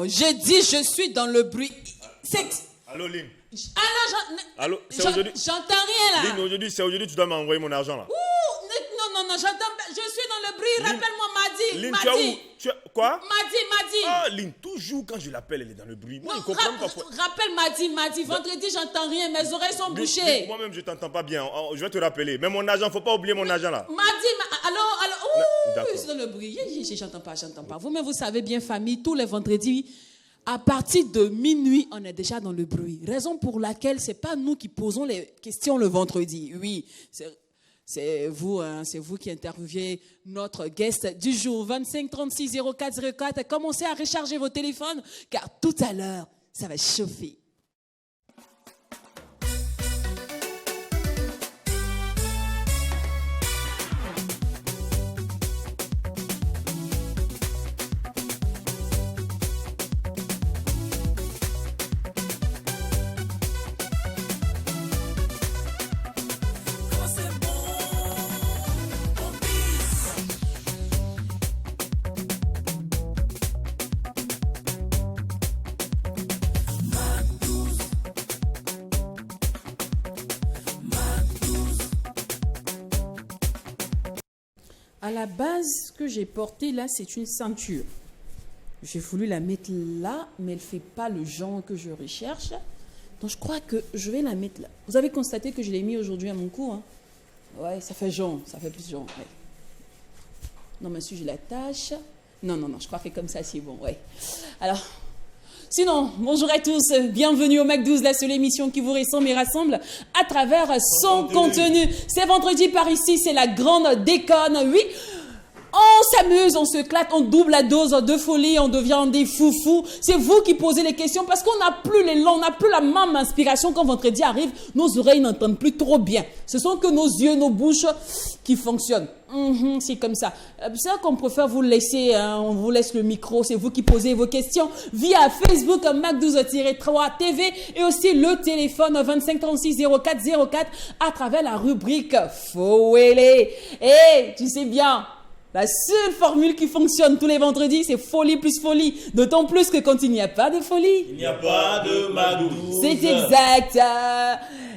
J'ai dit, je suis dans le bruit. Allô, Lynn. Alors, Allô, c'est aujourd'hui. J'entends rien là. Lynn, aujourd'hui, tu dois m'envoyer mon argent là. Non, j'entends pas. Je suis dans le bruit. Rappelle-moi Madi. Lynn, tu as où? Quoi? Madi. Ah, Lynn, toujours quand je l'appelle, elle est dans le bruit. Moi, je comprends pas pourquoi. Rappelle Madi. Vendredi, j'entends rien. Mes oreilles sont bouchées. Lynn, moi-même, je t'entends pas bien. Je vais te rappeler. Mais mon argent, faut pas oublier mon argent là. Allô. Je suis dans le bruit. J'entends pas. Vous-même, vous savez bien, famille, tous les vendredis, à partir de minuit, on est déjà dans le bruit. Raison pour laquelle c'est pas nous qui posons les questions le vendredi. Oui, c'est vous qui interviewez notre guest du jour. 25 36 04 04. Commencez à recharger vos téléphones, car tout à l'heure, ça va chauffer. À la base, ce que j'ai porté là, c'est une ceinture. J'ai voulu la mettre là, mais elle ne fait pas le genre que je recherche. Donc, je crois que je vais la mettre là. Vous avez constaté que je l'ai mis aujourd'hui à mon cou, hein? Ouais, ça fait jaune, ça fait plus jaune. Ouais. Non, monsieur, je l'attache. Non, je crois que comme ça, c'est bon, ouais. Alors, sinon, bonjour à tous, bienvenue au Mac 12, la seule émission qui vous ressemble et rassemble à travers son contenu. C'est vendredi par ici, c'est la grande déconne, oui. On s'amuse, on se claque, on double la dose de folie, on devient des foufous. C'est vous qui posez les questions parce qu'on n'a plus l'élan, on n'a plus la même inspiration. Quand vendredi arrive, nos oreilles n'entendent plus trop bien. Ce sont que nos yeux, nos bouches qui fonctionnent. C'est comme ça. C'est ça qu'on préfère vous laisser, hein, on vous laisse le micro, c'est vous qui posez vos questions via Facebook, Mac12-3 TV et aussi le téléphone 25 36 04 04 à travers la rubrique Fouélé. Et tu sais bien, la seule formule qui fonctionne tous les vendredis, c'est folie plus folie. D'autant plus que quand il n'y a pas de folie, il n'y a pas de Mac 12. C'est exact.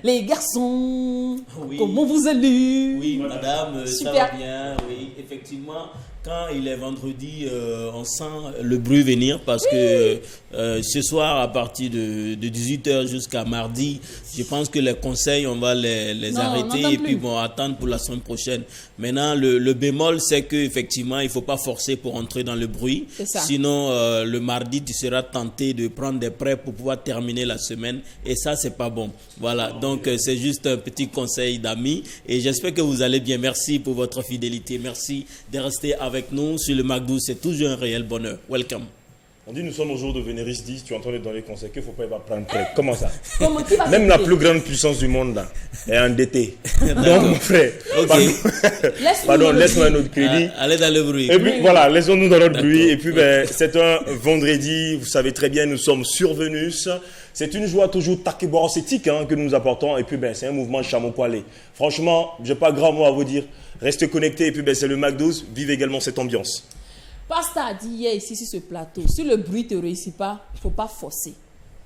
Les garçons, oui. Comment vous allez? Oui, madame, super. Ça va bien. Oui, effectivement, quand il est vendredi, on sent le bruit venir parce que ce soir, à partir de 18h jusqu'à mardi, je pense que les conseils, on va les arrêter et puis bon, attendre pour la semaine prochaine. Maintenant, le bémol, c'est qu'effectivement, il ne faut pas forcer pour entrer dans le bruit. Sinon, le mardi, tu seras tenté de prendre des prêts pour pouvoir terminer la semaine et ça, c'est pas bon. Voilà, donc c'est juste un petit conseil d'amis et j'espère que vous allez bien. Merci pour votre fidélité. Merci de rester avec nous sur le Mac 12. C'est toujours un réel bonheur. Welcome. On dit nous sommes au jour de Vénéris 10, tu entends dans les conseils qu'il ne faut pas y prendre prêt. Comment ça? Même la plus grande puissance du monde là, est endettée. Donc mon frère, pardon, laisse-moi notre crédit. Allez dans le bruit. Et puis voilà, laissons-nous dans notre bruit. Et puis c'est un vendredi, vous savez très bien, nous sommes sur Vénus. C'est une joie toujours takéborocétique que nous apportons. Et puis c'est un mouvement chameau-poilé. Franchement, je n'ai pas grand mot à vous dire. Restez connectés et puis c'est le Mac 12. Vive également cette ambiance. Pasteur a dit hier ici sur ce plateau, si le bruit ne te réussit pas, il ne faut pas forcer.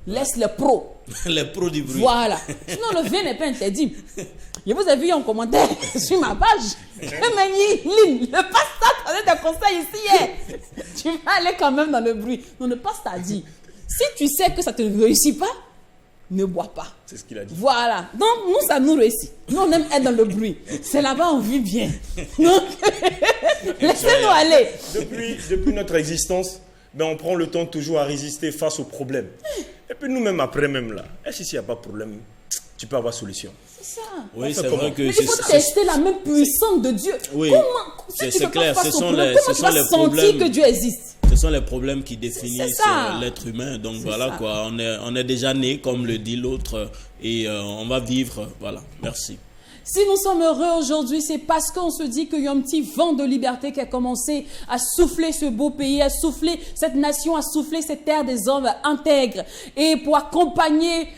Laisse les pros. Les pros du bruit. Voilà. Sinon, le vin n'est pas interdit. Je vous ai vu en commentaire sur ma page. Le pasteur a donné des conseils ici hier. Tu vas aller quand même dans le bruit. Non, le pasteur a dit, si tu sais que ça ne te réussit pas, ne bois pas. C'est ce qu'il a dit. Voilà. Donc, nous, ça nous réussit. Nous, on aime être dans le bruit. C'est là-bas, on vit bien. Donc, laissez-nous aller. Depuis notre existence, on prend le temps toujours à résister face aux problèmes. Et puis nous-mêmes, après même là, s'il n'y a pas de problème, tu peux avoir solution. C'est ça. Oui, c'est vrai que... Mais il faut tester la même puissance de Dieu. Oui, c'est clair. Ce sont les problèmes. Que Dieu existe. Ce sont les problèmes qui définissent l'être humain. Donc voilà quoi, on est déjà né, comme le dit l'autre, et on va vivre. Voilà, merci. Si nous sommes heureux aujourd'hui, c'est parce qu'on se dit qu'il y a un petit vent de liberté qui a commencé à souffler ce beau pays, à souffler cette nation, à souffler cette terre des hommes intègres. Et pour accompagner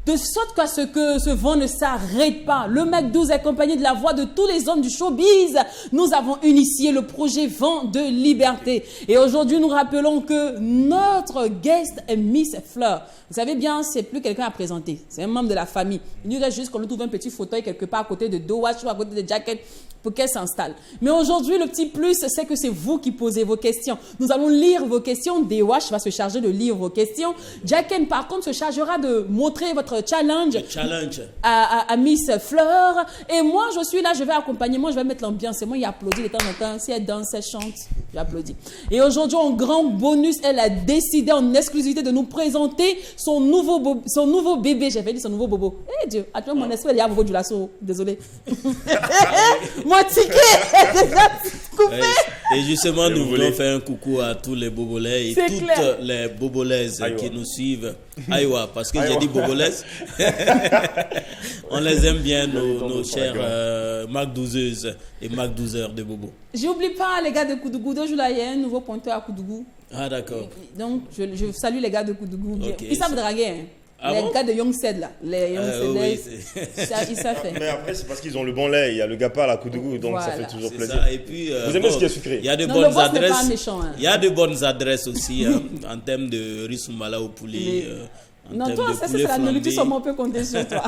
de sorte qu'à ce que ce vent ne s'arrête pas. Le Mac 12 accompagné de la voix de tous les hommes du showbiz, nous avons initié le projet Vent de Liberté. Et aujourd'hui, nous rappelons que notre guest est Miss Fleur. Vous savez bien, c'est plus quelqu'un à présenter. C'est un membre de la famille. Il nous reste juste qu'on nous trouve un petit fauteuil quelque part à côté de Dowash ou à côté de Jacket pour qu'elle s'installe. Mais aujourd'hui, le petit plus, c'est que c'est vous qui posez vos questions. Nous allons lire vos questions. Dowash va se charger de lire vos questions. Jacket, par contre, se chargera de montrer votre challenge à Miss Fleur. Et moi, je suis là, je vais accompagner. Moi, je vais mettre l'ambiance. C'est moi qui applaudis de temps en temps. Si elle danse, elle chante, j'applaudis. Et aujourd'hui, en grand bonus, elle a décidé en exclusivité de nous présenter son nouveau bébé. J'avais dit son nouveau bobo. Eh Dieu, actuellement, mon esprit, il y a bobo du lasso. Désolé. Mon ticket est déjà coupé. Et justement, nous voulons faire un coucou à tous les bobolais et toutes les bobolaises qui nous suivent. Aïwa, parce que j'ai dit bobolaises. On les aime bien, nos chers Mac 12 et Mac 12 de Bobo. J'oublie pas les gars de Koudougou. Deux jours là, il y a un nouveau pointeur à Koudougou. Ah, d'accord. Donc, je salue les gars de Koudougou. Okay. Ils savent draguer. Hein. Ah les bon? gars de Young Sed là, les Young Sed, ils savent faire. Mais après, c'est parce qu'ils ont le bon lait. Il y a le gapa à la Koudougou, donc voilà. Ça fait toujours plaisir. Ça. Et puis, vous aimez ce qui est sucré? Il y a de bonnes adresses. Il y a de bonnes adresses aussi en termes de riz soumala au poulet. Non, toi, ça, c'est la nourriture, sûrement on peut compter sur toi.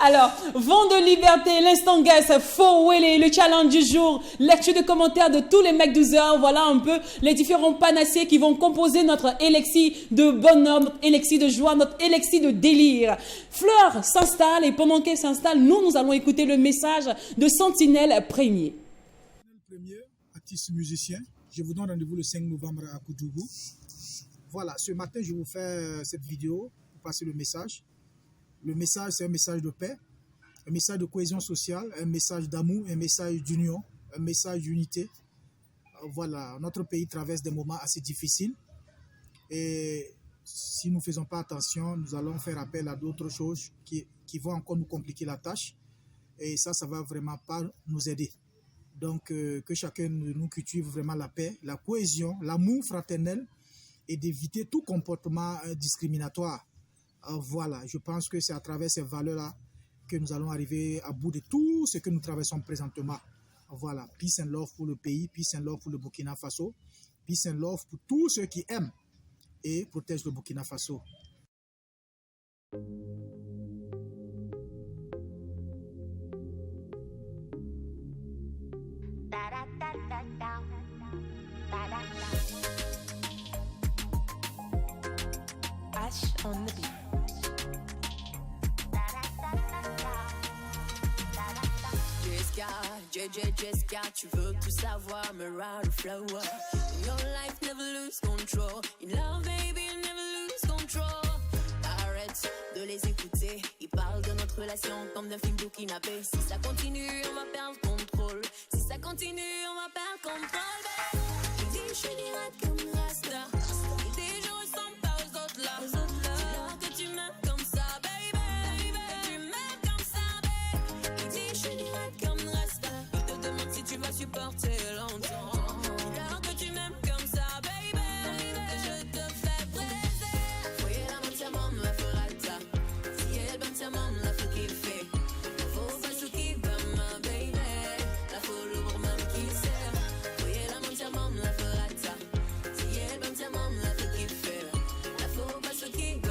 Alors, Vent de Liberté, l'instant guest, faux Wele, le challenge du jour, lecture de commentaires de tous les mecs 12 heures. Voilà un peu les différents panacées qui vont composer notre élixir de bonheur, notre élixir de joie, notre élixir de délire. Fleur s'installe et pendant qu'elle s'installe, nous allons écouter le message de Sentinelle Premier. Premier, artiste musicien. Je vous donne rendez-vous le 5 novembre à Koudougou. Voilà, ce matin, je vous fais cette vidéo pour passer le message. Le message, c'est un message de paix, un message de cohésion sociale, un message d'amour, un message d'union, un message d'unité. Voilà, notre pays traverse des moments assez difficiles. Et si nous ne faisons pas attention, nous allons faire appel à d'autres choses qui vont encore nous compliquer la tâche. Et ça ne va vraiment pas nous aider. Donc, que chacun de nous cultive vraiment la paix, la cohésion, l'amour fraternel, et d'éviter tout comportement discriminatoire. Voilà, je pense que c'est à travers ces valeurs-là que nous allons arriver à bout de tout ce que nous traversons présentement. Voilà, peace and love pour le pays, peace and love pour le Burkina Faso, peace and love pour tous ceux qui aiment et protègent le Burkina Faso. On the beat. Jessica, tu veux tout savoir, Mariah Flower. In your life, never lose control. In love, baby, never lose control. Arrête de les écouter. Ils parlent de notre relation comme d'un film burkinabé. Si ça continue, on va perdre contrôle. Si ça continue, on va perdre contrôle. Il dit, je suis direct comme Rasta. Il dit, je ressemble pas aux autres là. Que tu m'aimes comme ça, baby. Que tu m'aimes comme ça, baby. Il dit, je suis direct comme Rasta. Il te demande si tu vas supporter longtemps. Alors que tu m'aimes comme ça, baby. Que je te fais plaisir. Voyez la main, maman, la ferrata. Si elle bonne, sa maman, la faut kiffer. Faut pas se kiffer, ma baby. La faut l'ouvrir, même qui sert. Voyez la main, maman, la ferrata. Si elle bonne, sa maman, la faut kiffer. La faut pas se kiffer.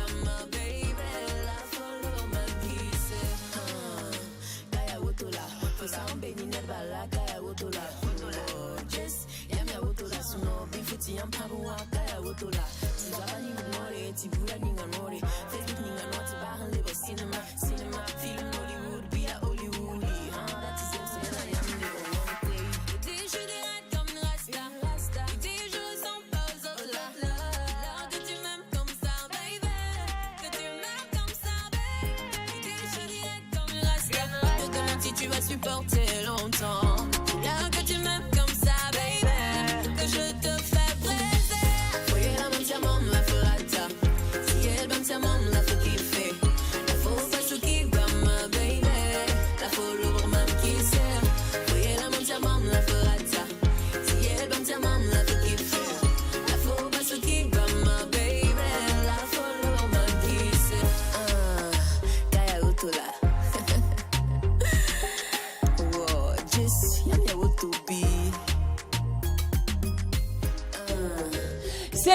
Tu vas supporter longtemps. Là que tu m'aimes comme ça, baby. Que je te fais plaisir. Voyez la main, sa maman, la ferrata. Si elle bonne, sa maman, la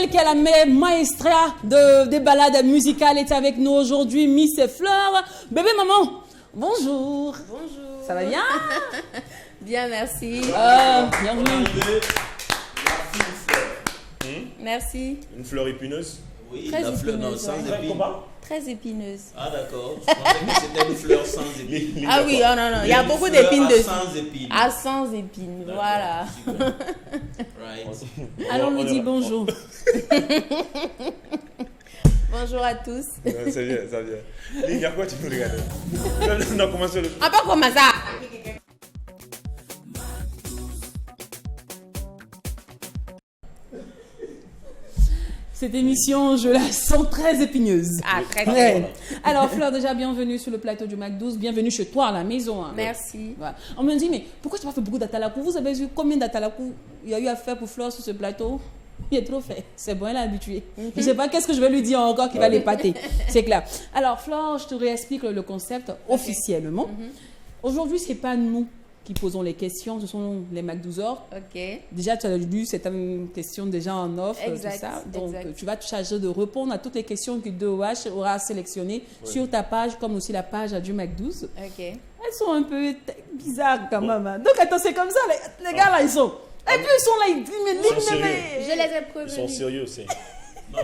celle qui est la maestra des balades musicales est avec nous aujourd'hui, Miss Fleur. Bébé maman, bonjour. Bonjour. Ça va bien? Bien, merci. Bienvenue. Merci. Une fleur épineuse. Oui, Très la fleur non, épineuse, sans ouais. épines. Très épineuse. Ah d'accord, je pensais que c'était une fleur sans épines. Ah oui, oh non, non, il y a Une beaucoup fleur d'épines à dessus. sans épines. Ah, sans épines, D'accord, voilà. super. Right. Alors, on lui dit bonjour. Bonjour à tous. C'est bien, ça vient. Il y a quoi tu peux regarder? Non, comment ça le... Ah, pas comme ça. Cette émission, je la sens très épineuse. Ah, très Ouais. bien. Alors, Fleur, déjà, bienvenue sur le plateau du Mac 12. Bienvenue chez toi à la maison. Hein. Merci. Voilà. On me dit, mais pourquoi tu n'as pas fait beaucoup d'atalakou? Vous avez vu combien d'atalakou il y a eu à faire pour Fleur sur ce plateau? Il est trop fait. C'est bon, elle est habituée. Je ne sais pas qu'est-ce que je vais lui dire encore qui va l'épater. C'est clair. Alors, Fleur, je te réexplique le concept officiellement. Aujourd'hui, ce n'est pas nous qui posons les questions, ce sont les Mac 12h. Ok. Déjà, tu as lu certaines questions déjà en offre, Exact, tout ça. Donc, exact. tu vas te charger de répondre à toutes les questions que DOH aura sélectionnées sur ta page, comme aussi la page du Mac 12. Ok. Elles sont un peu bizarres quand même. Hein. Donc, attends, c'est comme ça, les gars là, ils sont. Et puis, ils sont là, ils sont sérieux. Je les ai Ils sont prévenus. sérieux, c'est...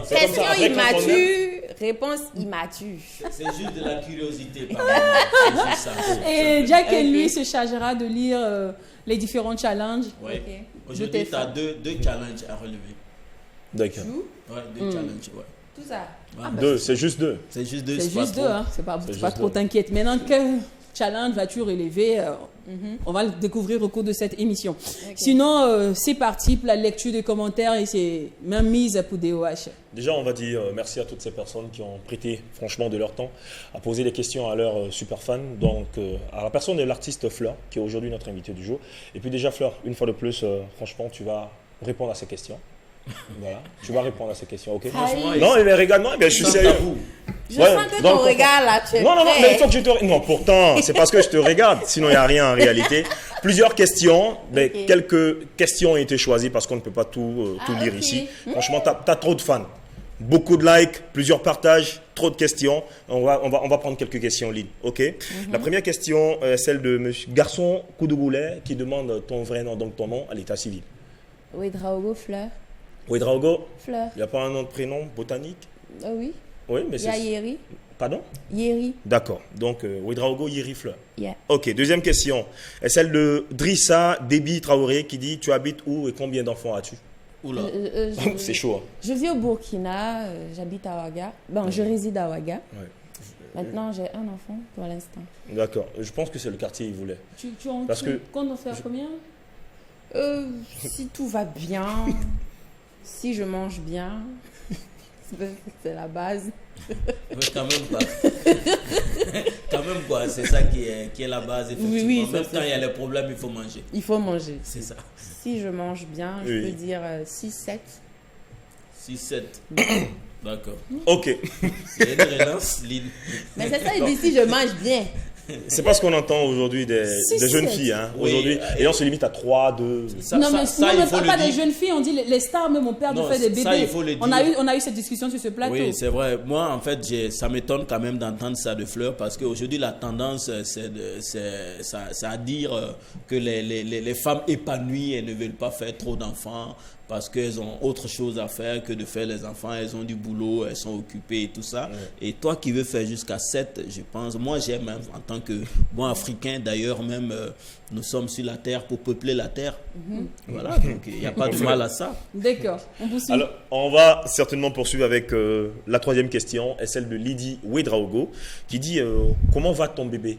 Question Après, quand on immature, réponse immature. C'est juste de la curiosité par moment. C'est juste ça. Et Jack, Ok. lui, se chargera de lire les différents challenges. Ouais. Ok. Aujourd'hui, tes tu as fans. deux challenges à relever. D'accord. Ouais, deux challenges, ouais. Tout ça. Ouais. Deux, c'est juste deux. C'est juste deux, C'est pas juste trop. deux, hein. C'est pas juste trop deux. t'inquiète. Maintenant, quel challenge vas-tu relever On va le découvrir au cours de cette émission. Sinon, c'est parti pour la lecture des commentaires et c'est même mise pour DOH. Déjà, on va dire merci à toutes ces personnes qui ont prêté franchement de leur temps à poser des questions à leurs super fans. Donc, à la personne de l'artiste Fleur, qui est aujourd'hui notre invité du jour. Et puis déjà, Fleur, une fois de plus, franchement, tu vas répondre à ces questions. Voilà, tu vas répondre à ces questions, ok? Franchement, Non, mais regarde-moi, je suis sans sérieux. tabou. Je Ouais, sens que donc, ton regard là, tu es Non, prêt. mais il faut que je te... Non, pourtant, c'est parce que je te regarde, sinon il n'y a rien en réalité. Plusieurs questions, mais Ok. quelques questions ont été choisies parce qu'on ne peut pas tout lire ok. ici. Franchement, tu as trop de fans. Beaucoup de likes, plusieurs partages, trop de questions. On va prendre quelques questions en ligne, ok? La première question est celle de monsieur Garçon Koudougoulé qui demande ton vrai nom, donc ton nom à l'état civil. Oui, Draogo, Fleur. Ouedraogo, Fleur. il n'y a pas un nom de prénom botanique? Ah oui. Oui, mais Il y a c'est... Yeri. Pardon? Yeri. D'accord. Donc, Ouedraogo Yeri Fleur. Yeah. Ok, deuxième question est celle de Drissa Déby Traoré qui dit tu habites où et combien d'enfants as-tu? Oula. C'est chaud. Hein. Je vis au Burkina, j'habite à Ouaga. Bon, je réside à Ouaga. Ouais. Maintenant, j'ai un enfant pour l'instant. D'accord. Je pense que c'est le quartier il voulait. Tu Parce que- comptes en faire combien? Si tout va bien, si je mange bien, c'est la base. Mais quand même pas. Quand même quoi, c'est ça qui est la base effectivement. Oui, Même ça, quand il y a les problèmes, il faut manger. Il faut manger. C'est ça. Si je mange bien, je Oui. peux dire 6-7. 6-7. D'accord. Ok. Il y a une relance, Lynn. Mais c'est ça, il dit si je mange bien. C'est pas ce qu'on entend aujourd'hui des jeunes 6-7. filles. Hein. Oui. Aujourd'hui, et on se limite à 3, 2. Ça, non, mais, ça, il faut pas le des dire. jeunes filles, on dit les stars, même mon père Non, nous fait des bébés. ça, il faut le on a eu cette discussion sur ce plateau. Oui, c'est vrai. Moi, en fait, ça m'étonne quand même d'entendre ça de Fleur parce qu'aujourd'hui, la tendance, c'est à dire que les femmes épanouies, elles ne veulent pas faire trop d'enfants parce qu'elles ont autre chose à faire que de faire les enfants. Elles ont du boulot, elles sont occupées et tout ça. Et toi qui veux faire jusqu'à 7, je pense, moi j'aime hein, en tant que bon Africain, d'ailleurs même, nous sommes sur la terre pour peupler la terre. Voilà, donc il n'y a pas de mal à ça. D'accord, on poursuit. Alors, on va certainement poursuivre avec la troisième question, est celle de Lydie Ouedraogo qui dit comment va ton bébé?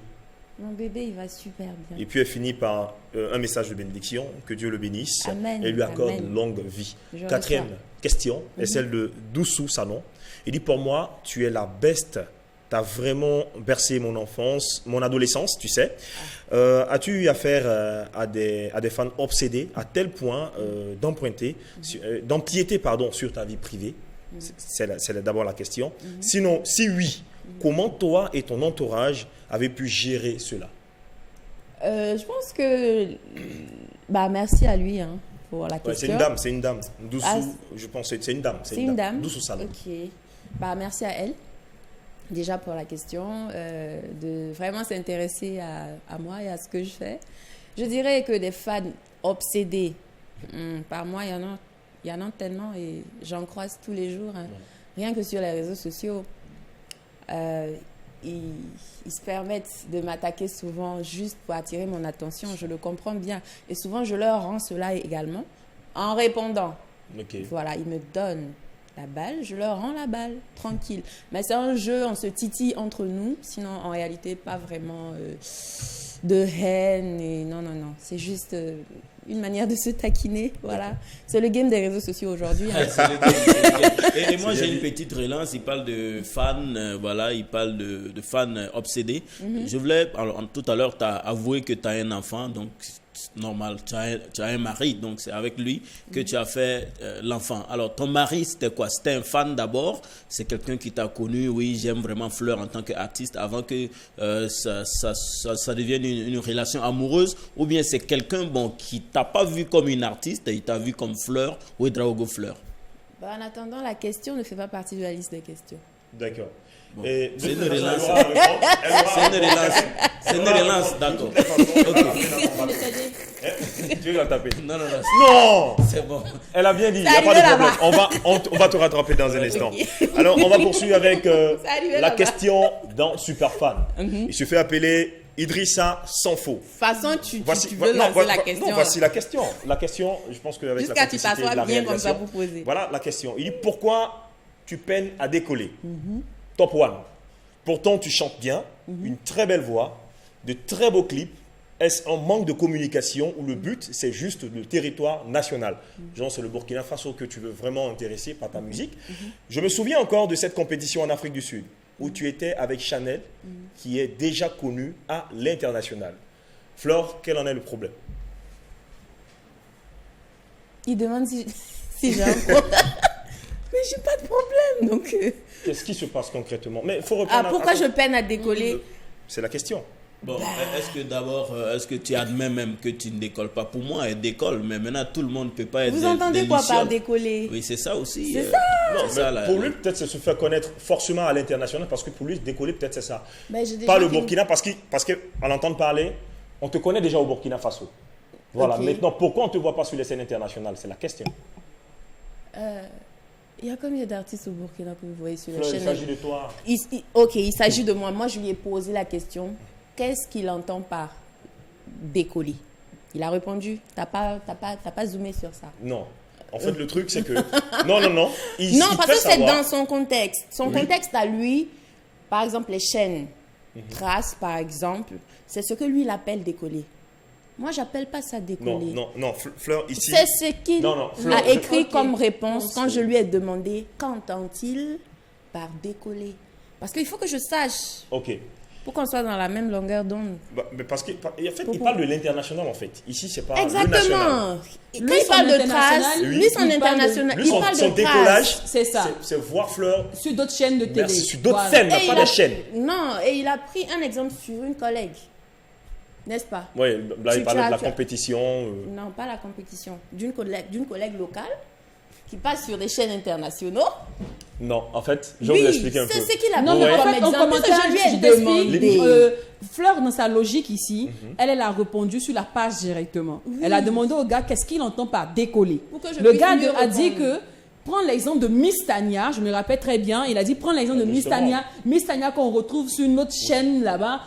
Mon bébé, il va super bien. Et puis elle finit par un message de bénédiction, que Dieu le bénisse Amen, et lui accorde amen. une longue vie. Je Quatrième reçois. question est celle de Doussou Sanon. Il dit pour moi, tu es la best, tu as vraiment bercé mon enfance, mon adolescence, tu sais. As-tu eu affaire à des fans obsédés à tel point d'empiéter sur ta vie privée? C'est d'abord la question. Sinon, si oui, comment toi et ton entourage avez pu gérer cela? Je pense que... Bah, merci à lui. Hein. pour la Ouais, question. c'est une dame. Doucou, Ah, je pense, c'est une dame. C'est une dame. Doucou Salom. Ok. Bah, merci à elle, déjà pour la question, de vraiment s'intéresser à moi et à ce que je fais. Je dirais que des fans obsédés, par moi, il y en a tellement et j'en croise tous les jours. Hein. Rien que sur les réseaux sociaux. Ils se permettent de m'attaquer souvent juste pour attirer mon attention. Je le comprends bien. Et souvent, je leur rends cela également en répondant. Ok. Voilà, ils me donnent la balle, je leur rends la balle, tranquille. Mais c'est un jeu, on se titille entre nous. Sinon, en réalité, pas vraiment de haine. Et non. C'est juste une manière de se taquiner. Voilà. C'est le game des réseaux sociaux aujourd'hui. Hein. C'est le game. Et moi, j'ai une petite relance. Il parle de fans, voilà, il parle de fans obsédés. Je voulais, alors, tout à l'heure, tu as avoué que tu as un enfant, donc normal, tu as un mari, donc c'est avec lui que tu as fait l'enfant. Alors, ton mari, c'était quoi? C'était un fan d'abord? C'est quelqu'un qui t'a connu, oui, j'aime vraiment Fleur en tant qu'artiste, avant que ça devienne une relation amoureuse? Ou bien c'est quelqu'un qui t'a pas vu comme une artiste, il t'a vu comme Fleur ou Ouedraogo Fleur? Bah, en attendant, la question ne fait pas partie de la liste des questions. D'accord. Bon. Et C'est une de toute façon, relance. elle aura la réponse. C'est une relance. C'est une relance, d'accord. Ok. Tu vas la taper. Non. Non! C'est bon. Elle a bien dit, il n'y a Ça pas de arrivait problème. On va te rattraper dans un instant. Alors, on va poursuivre avec arrivait la là-bas. question dans Superfan. Il se fait appeler Idrissa Sanfo. De toute façon, tu Voici, veux non, lancer la question. non, voici la question. La question, je pense qu'avec la Jusqu'à tu complicité de la t'assois bien comme ça réalisation, pour poser. voilà la question. Il dit pourquoi tu peines à décoller? Top 1. Pourtant, tu chantes bien, une très belle voix, de très beaux clips. Est-ce un manque de communication ou le but, c'est juste le territoire national? Genre, c'est le Burkina Faso que tu veux vraiment intéresser par ta musique. Je me souviens encore de cette compétition en Afrique du Sud, où tu étais avec Chanel, qui est déjà connu à l'international. Flore, quel en est le problème? Il demande si j'ai un problème. Mais j'ai pas de problème, donc... Qu'est-ce qui se passe concrètement? Mais faut reprendre. pourquoi je peine à décoller? C'est la question. Bon, est-ce que d'abord, est-ce que tu admets même que tu ne décolles pas? Pour moi, elle décolle, mais maintenant tout le monde ne peut pas être. Vous entendez quoi par délicieuse. décoller? Oui, c'est ça aussi. C'est ça. Non, C'est ça, mais là. pour lui, peut-être c'est se faire connaître forcément à l'international, parce que pour lui, décoller, peut-être c'est ça. Ben, j'ai déjà Pas le dit- Burkina, parce qu'à l'entendre parler, on te connaît déjà au Burkina Faso. Voilà, Ok. maintenant, pourquoi on ne te voit pas sur les scènes internationales? C'est la question. Il y a combien d'artistes au Burkina que vous voyez sur la Fleur, il chaîne? s'agit de toi. Ok, il s'agit de moi. Moi, je lui ai posé la question. Qu'est-ce qu'il entend par décoller? Il a répondu. T'as pas zoomé sur ça. Non. En fait, le truc, c'est que. Non. Il, Non, il parce fait que c'est savoir. dans son contexte. Son contexte à lui, par exemple, les chaînes, Trace, par exemple, c'est ce que lui, il appelle décoller. Moi, j'appelle pas ça décoller. Non, Fleur, ici. C'est ce qu'il Non, Fleur, a écrit Ok. comme réponse quand je lui ai demandé qu'entend-il par décoller. Parce qu'il faut que je sache Ok. pour qu'on soit dans la même longueur d'onde. Mais parce qu'en fait, il parle de l'international, en fait. Ici, c'est pas le national. Exactement. Quand Lui, il son parle de international, trace, lui, lui, son il parle de- international, Lui, il parle son de décollage, trace. C'est ça. C'est voir Fleur. Sur d'autres chaînes de télé. Merci, sur d'autres Voilà. scènes, Et pas il des a- chaînes. Non, et il a pris un exemple sur une collègue. N'est-ce pas? Oui, là, il Tu parlait as- de la tu as- compétition. Non, pas la compétition. D'une collègue locale qui passe sur des chaînes internationales. Non, en fait, je vais vous expliquer un peu. c'est ce qu'il a Non, pris mais en comme fait, en exemple. commentaire, Parce que je lui ai je t'explique. demandé. Fleur, dans sa logique ici, elle a répondu sur la page directement. Elle a demandé au gars qu'est-ce qu'il entend par décoller. Pour que je Le puisse gars mieux a dit répondre. que, prends l'exemple de Miss Tania, je me rappelle très bien, il a dit, prends l'exemple de Miss Justement. Tania qu'on retrouve sur une autre chaîne là-bas,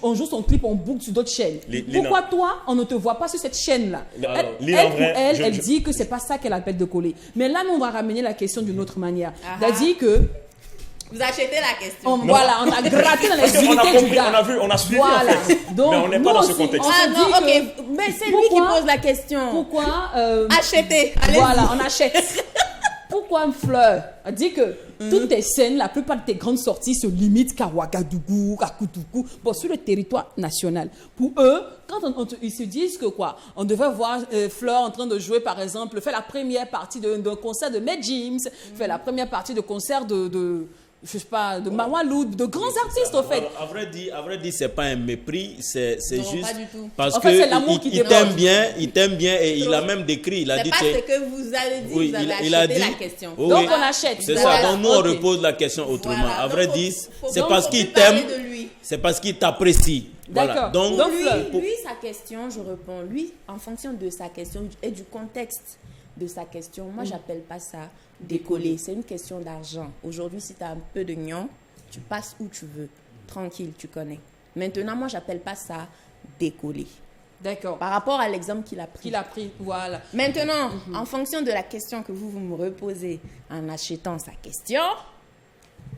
on joue son clip en boucle sur d'autres chaînes. Pourquoi toi, on ne te voit pas sur cette chaîne-là? Alors, Elle, Lila, en pour vrai, elle je- dit que c'est pas ça qu'elle appelle de coller. Mais là, nous, on va ramener la question d'une autre manière. Ah. Elle a dit que, Vous achetez la question. voilà, on a gratté dans les Parce qu'on a unités du compris, gars. on a vu, on a suivi Voilà. en fait. Donc, mais on n'est nous pas dans ce aussi, contexte. on Ah se non, dit ok. que- Mais c'est lui qui Pourquoi- pose la question. Pourquoi Achetez. Allez-y. Voilà, on achète. Pourquoi Fleur a dit que toutes tes scènes, la plupart de tes grandes sorties se limitent qu'à Ouagadougou, à Koutoukou, bon, sur le territoire national. Pour eux, quand ils se disent que quoi, on devait voir Fleur en train de jouer, par exemple, faire la première partie d'un concert de Matt James, faire la première partie de concert je sais pas, de Mawalou, de grands artistes au fait. Alors, à vrai dire, c'est pas un mépris, c'est Non, juste pas du tout. parce En fait, c'est l'amour que qui il déborde. t'aime bien et il a même décrit, il a C'est dit pas ce que vous avez dit, oui, vous avez il a acheté dit la question. oui, Donc oui. on achète. C'est Voilà, ça. Donc nous on ok. repose la question autrement. Voilà. À vrai Donc, dire, faut- c'est donc, parce faut qu'il plus parler t'aime, de lui. c'est parce qu'il t'apprécie. Voilà. D'accord. Donc, Donc, Lui, sa question, je réponds, lui, en fonction de sa question et du contexte de sa question, moi, j'appelle pas ça décoller. C'est une question d'argent. Aujourd'hui, si tu as un peu de gnon, tu passes où tu veux. Tranquille, tu connais. Maintenant, moi, j'appelle pas ça décoller. D'accord. Par rapport à l'exemple qu'il a pris. Qu'il a pris, voilà. Maintenant, en fonction de la question que vous me reposez en achetant sa question,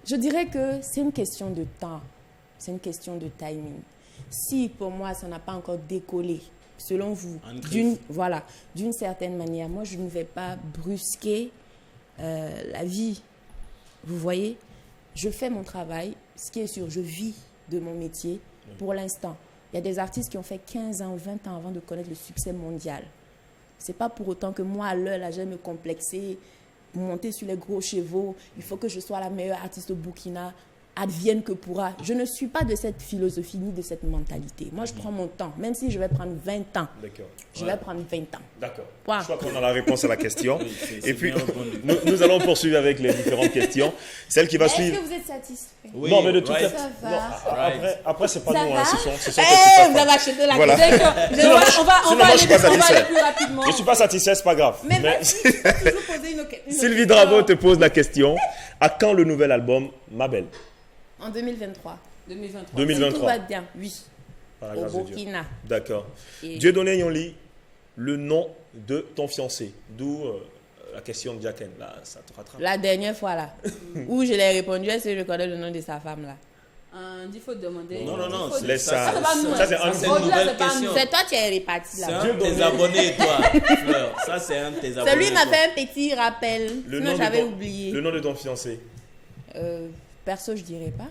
je dirais que c'est une question de temps. C'est une question de timing. Si pour moi, ça n'a pas encore décollé, selon vous, En griffe. d'une certaine manière, moi, je ne vais pas brusquer la vie. Vous voyez, je fais mon travail. Ce qui est sûr, je vis de mon métier pour l'instant. Il y a des artistes qui ont fait 15 ans, 20 ans avant de connaître le succès mondial. C'est pas pour autant que moi, à l'heure, là, j'aime me complexer, monter sur les gros chevaux. Il faut que je sois la meilleure artiste au Burkina. Advienne que pourra. Je ne suis pas de cette philosophie ni de cette mentalité. Moi, je prends mon temps. Même si je vais prendre 20 ans, D'accord. je vais prendre 20 ans. D'accord. Point. Je crois qu'on a la réponse à la question. c'est Et puis, bien répondu. nous allons poursuivre avec les différentes questions. Celle qui va Est-ce suivre. que vous êtes satisfait? Oui, non, mais de toute right. façon. Ça va. Après, c'est pas Ça nous, va? hein, ce sont Eh, tes super vous avez fans. acheté la Voilà. question. D'accord. Sinon, On va sinon, moi, je suis pas on va aller satisfait. plus rapidement. Je suis pas satisfait, c'est pas grave. Mais Mais même si je peux toujours poser une question. Sylvie Draveau te pose la question. À quand le nouvel album, Ma Belle? En 2023. 2023. Si tout 2023. va bien, oui. Par la Au grâce de Dieu. Burkina. D'accord. Et- Dieudonné Yonli, le nom de ton fiancé. D'où la question de Jacken. Là, ça te rattrape. La dernière fois là, où je l'ai répondu, est-ce que je connais le nom de sa femme là? Il faut demander. Non, Il faut- Laisse ça. c'est pas nous, Ça, c'est hein. un c'est Au-delà, une nouvelle c'est pas question. nous. C'est toi qui es réparti C'est là. un de tes abonnés, toi, Fleur. Ça, c'est un de tes abonnés. Celui m'a toi. fait un petit rappel. Sinon, j'avais oublié. Le nom de ton fiancé. Perso, je dirais pas.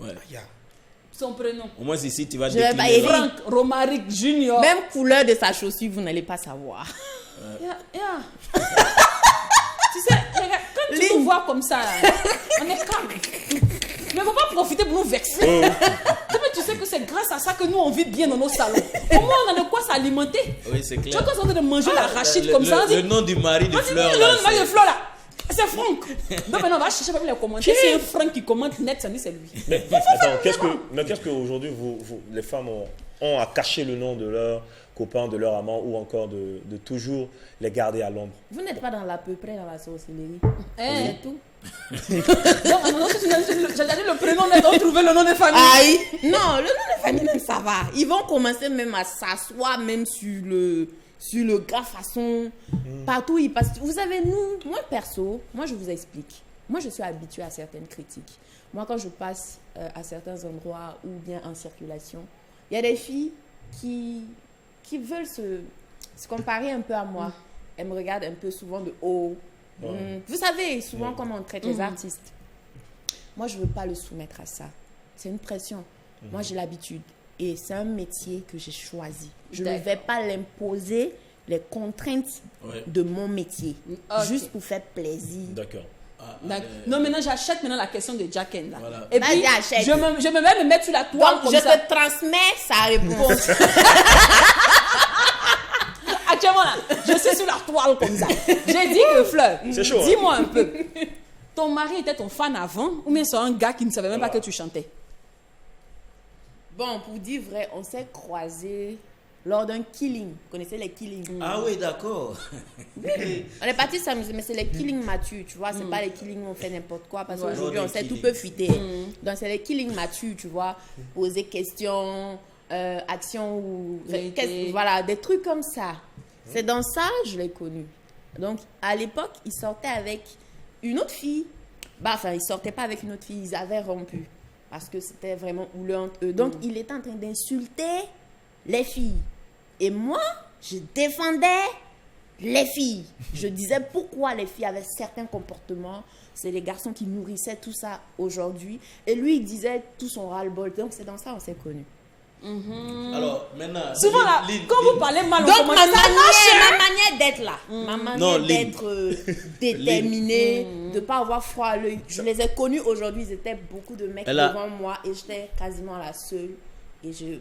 Ouais. Son prénom. Au moins, ici, tu vas Je vais pas décliner. aider. Frank Romaric Junior. Même couleur de sa chaussure, vous n'allez pas savoir. Yeah. Tu sais, regarde, quand tu nous vois comme ça, là, on est calme. Mais il ne faut pas profiter pour nous vexer. Mais tu sais que c'est grâce à ça que nous, on vit bien dans nos salons. Au moins, on a de quoi s'alimenter. Oui, c'est Tu vois, clair. quand on est en train de manger l'arachide comme ça, on dit, Le nom du mari de on dit, Fleur. le là, nom de Marie de c'est- Fleur là, c'est Franck. Donc maintenant, on va chercher même les commentaires. C'est un Franck qui commente net, ça dit c'est lui. Mais attends, qu'est-ce qu'aujourd'hui, les femmes ont à cacher le nom de leur copain, de leur amant, ou encore de toujours les garder à l'ombre? Vous n'êtes pas dans l'à peu près dans la sorcellerie. Eh. C'est tout. Donc, maintenant, si tu as dit le prénom, on a trouvé le nom de famille. Aïe. Non, le nom de famille, même ça va. Ils vont commencer même à s'asseoir même sur le gars façon. Partout où ils passent. Vous savez, moi perso, moi je vous explique. Moi je suis habituée à certaines critiques. Moi quand je passe à certains endroits ou bien en circulation, il y a des filles qui veulent se comparer un peu à moi. Elles me regardent un peu souvent de haut. Vous savez, souvent comment on traite les artistes. Moi, je ne veux pas le soumettre à ça. C'est une pression. Moi, j'ai l'habitude. Et c'est un métier que j'ai choisi. Je ne D'accord. vais pas l'imposer les contraintes Ouais. de mon métier. Ok. Juste pour faire plaisir. D'accord. Ah, D'accord. Non, maintenant, j'achète maintenant la question de Jacken. Là. Voilà. Et Vas-y, puis, achète. je me vais me mettre sur la toile Donc, comme je ça. te transmets sa réponse. Actuellement, là, je suis sur la toile comme ça. J'ai dit que Fleur, C'est chaud, hein. dis-moi un peu. Ton mari était ton fan avant ou bien c'est un gars qui ne savait même pas que tu chantais? Bon, pour dire vrai, on s'est croisés lors d'un killing. Vous connaissez les killings? Ah oui, d'accord. On est parti s'amuser, mais c'est les killings matures, tu vois. C'est pas les killings où on fait n'importe quoi, parce Ouais. qu'aujourd'hui, Non, on les sait tout killings. peut fuiter. Donc, c'est les killings matures, tu vois. Poser questions, actions ou. Vérité. Voilà, des trucs comme ça. C'est dans ça je l'ai connu. Donc, à l'époque, il sortait avec une autre fille. Bah, enfin, il sortait pas avec une autre fille, ils avaient rompu. Parce que c'était vraiment houleux entre eux. Donc, il était en train d'insulter les filles. Et moi, je défendais les filles. Je disais pourquoi les filles avaient certains comportements. C'est les garçons qui nourrissaient tout ça aujourd'hui. Et lui, il disait tout son ras-le-bol. Donc, c'est dans ça qu'on s'est connus. Alors, Maintenant, Souvent là, quand vous parlez mal, on Donc commence ma à manière d'être là, ma manière Non, Lynn. d'être déterminée, de pas avoir froid à l'œil. Je les ai connus aujourd'hui, ils étaient beaucoup de mecs Elle a- devant moi et j'étais quasiment la seule. Et je...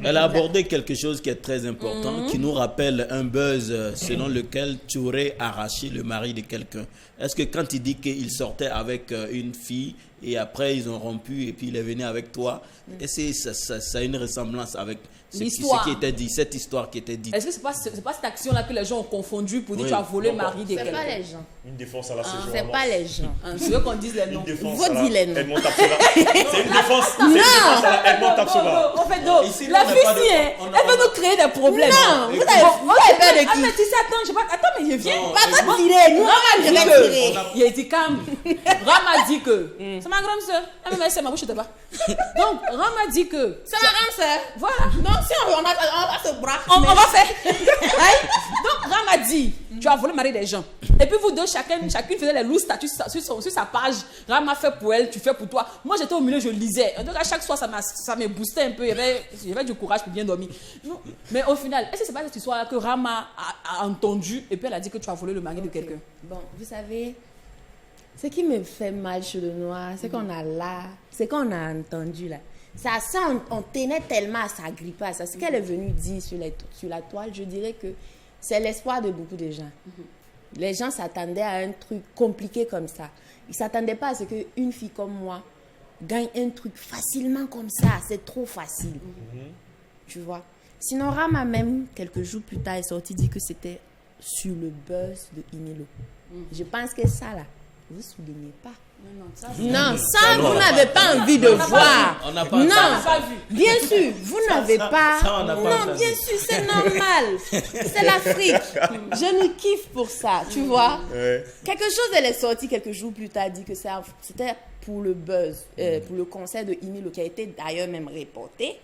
Elle a abordé quelque chose qui est très important, qui nous rappelle un buzz selon lequel tu aurais arraché le mari de quelqu'un. Est-ce que quand il dit qu'il sortait avec une fille et après ils ont rompu et puis il est venu avec toi, est-ce que ça a une ressemblance avec ce L'histoire. qui était dit, cette histoire qui était dite? Est-ce que c'est pas cette action-là que les gens ont confondu pour dire Oui. tu as volé le Non, mari de C'est pas quelqu'un? les gens. Une défense à la séjour. C'est pas les gens. Tu veux qu'on dise les noms? Une défense Vous à la dites les noms. Edmond Tapsoba. C'est une défense. C'est une défense à la Edmond Tapsoba. En fait, non. Ici, La on n'a fille, pas de- si, hein, on a- elle veut nous créer des problèmes. Non, vous Bon, avez peur de Ah, qui? mais tu sais, attends, je sais pas. Attends, mais je viens. Non, Pas Edmond- de tirer, nous on va dit jamais que- tirer. Il a été calme. Ram a dit que. C'est ma grande soeur. Elle me met ma bouche, je sais pas. Donc, Ram a dit que. C'est ma grande sœur. Voilà. Donc si on va se braquer. On va faire. Hein? Donc, Ram a dit tu as volé le mari des gens. Et puis, vous deux, chacune faisait les loups statuts sur sa page. Ram a fait pour elle, tu fais pour toi. Moi, j'étais au milieu, je lisais. Donc, à chaque soir, ça me boostait un peu. J'avais du courage pour bien dormir. Non. Mais au final, est-ce que c'est pas cette histoire-là que Ram a entendu et puis elle a dit que tu as volé le mari de quelqu'un? Bon, vous savez, ce qui me fait mal chez le noir, c'est qu'on a là, c'est qu'on a entendu là. Ça, on tenait tellement à s'agripper à ça. Ce qu'elle est venue dire sur la toile, je dirais que c'est l'espoir de beaucoup de gens. Les gens s'attendaient à un truc compliqué comme ça. Ils ne s'attendaient pas à ce qu'une fille comme moi gagne un truc facilement comme ça. C'est trop facile. Tu vois. Sinon, Rama, même quelques jours plus tard, est sorti dire que c'était sur le buzz de Inelo. Je pense que ça, là, vous ne soulignez pas. Non, ça, vous n'avez pas envie de voir. On n'a pas Non, pas vu. bien sûr, vous n'avez pas. ça, on n'a pas Non, vu. bien sûr, c'est normal. C'est l'Afrique. Je nous kiffe pour ça, tu vois. Ouais. Quelque chose, elle est sortie quelques jours plus tard, dit que c'était pour le buzz, pour le concert de Inelo, qui a été d'ailleurs même reporté.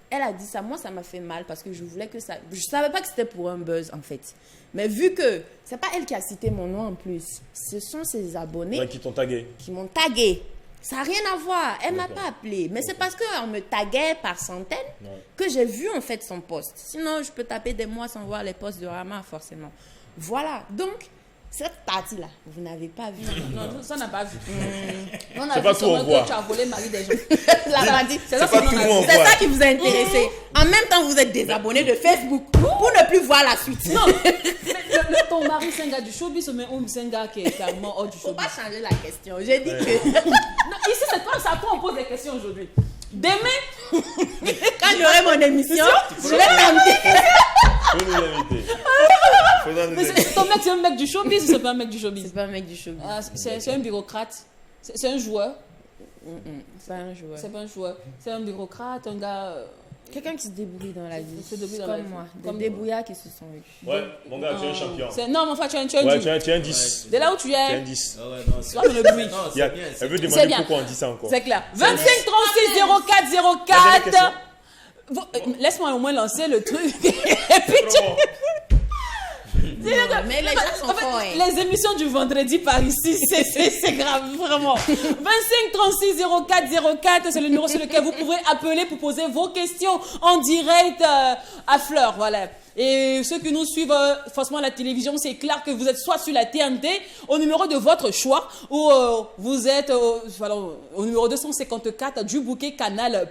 Elle a dit ça, moi ça m'a fait mal parce que je voulais que ça... Je savais pas que c'était pour un buzz en fait. Mais vu que c'est pas elle qui a cité mon nom en plus, ce sont ses abonnés Ouais, qui t'ont tagué. qui m'ont tagué. Ça n'a rien à voir, elle m'a pas appelé. Mais c'est parce qu'on me taguait par centaines que j'ai vu en fait son post. Sinon je peux taper des mois sans voir les posts de Rama forcément. Voilà, donc cette partie-là, vous n'avez pas vu. Non, ça n'a pas vu. On C'est a pas vu tout, on seulement voit. que tu as volé le mari des gens. La partie, C'est ça pas qu'on tout a le monde. vu. c'est voit. ça qui vous a intéressé. En même temps, vous êtes désabonné de Facebook pour ne plus voir la suite. Non, ton mari c'est un gars du showbiz, mais c'est un gars qui est carrément hors du Faut showbiz. pas changer la question. J'ai dit que Non, ici, c'est pas ça, toi on pose des questions aujourd'hui. Demain, quand j'aurai mon émission, je vais tenter. Faut nous inviter. Faudra nous mais inviter. ton mec c'est un mec du showbiz ou c'est pas un mec du showbiz? C'est pas un mec du showbiz. Ah, c'est un bureaucrate, c'est un joueur, C'est pas un joueur. c'est pas un joueur, c'est un bureaucrate, un gars. Quelqu'un qui se débrouille dans la vie. Se débrouille dans comme la vie. moi. Comme- Des débrouillards qui se sont eus. Ouais, mon gars, tu es un champion. Non, mon frère, tu es un Ouais, du. tu es un 10. De là où tu Tu es un es, 10. Ah ouais, non, c'est toi le bruit. non, Il y a- c'est bien. Elle veut C'est demander bien. pourquoi on dit ça encore. C'est clair. 25 36 04 04. Laisse-moi au moins lancer le truc. Et puis tu. Mais les gens sont En fait, forts. Hein. les émissions du vendredi par ici, c'est grave, vraiment. 25 36 04 04, c'est le numéro sur lequel vous pourrez appeler pour poser vos questions en direct à Fleur, voilà. Et ceux qui nous suivent forcément à la télévision, c'est clair que vous êtes soit sur la TNT, au numéro de votre choix, ou vous êtes voilà, au numéro 254 du bouquet Canal+.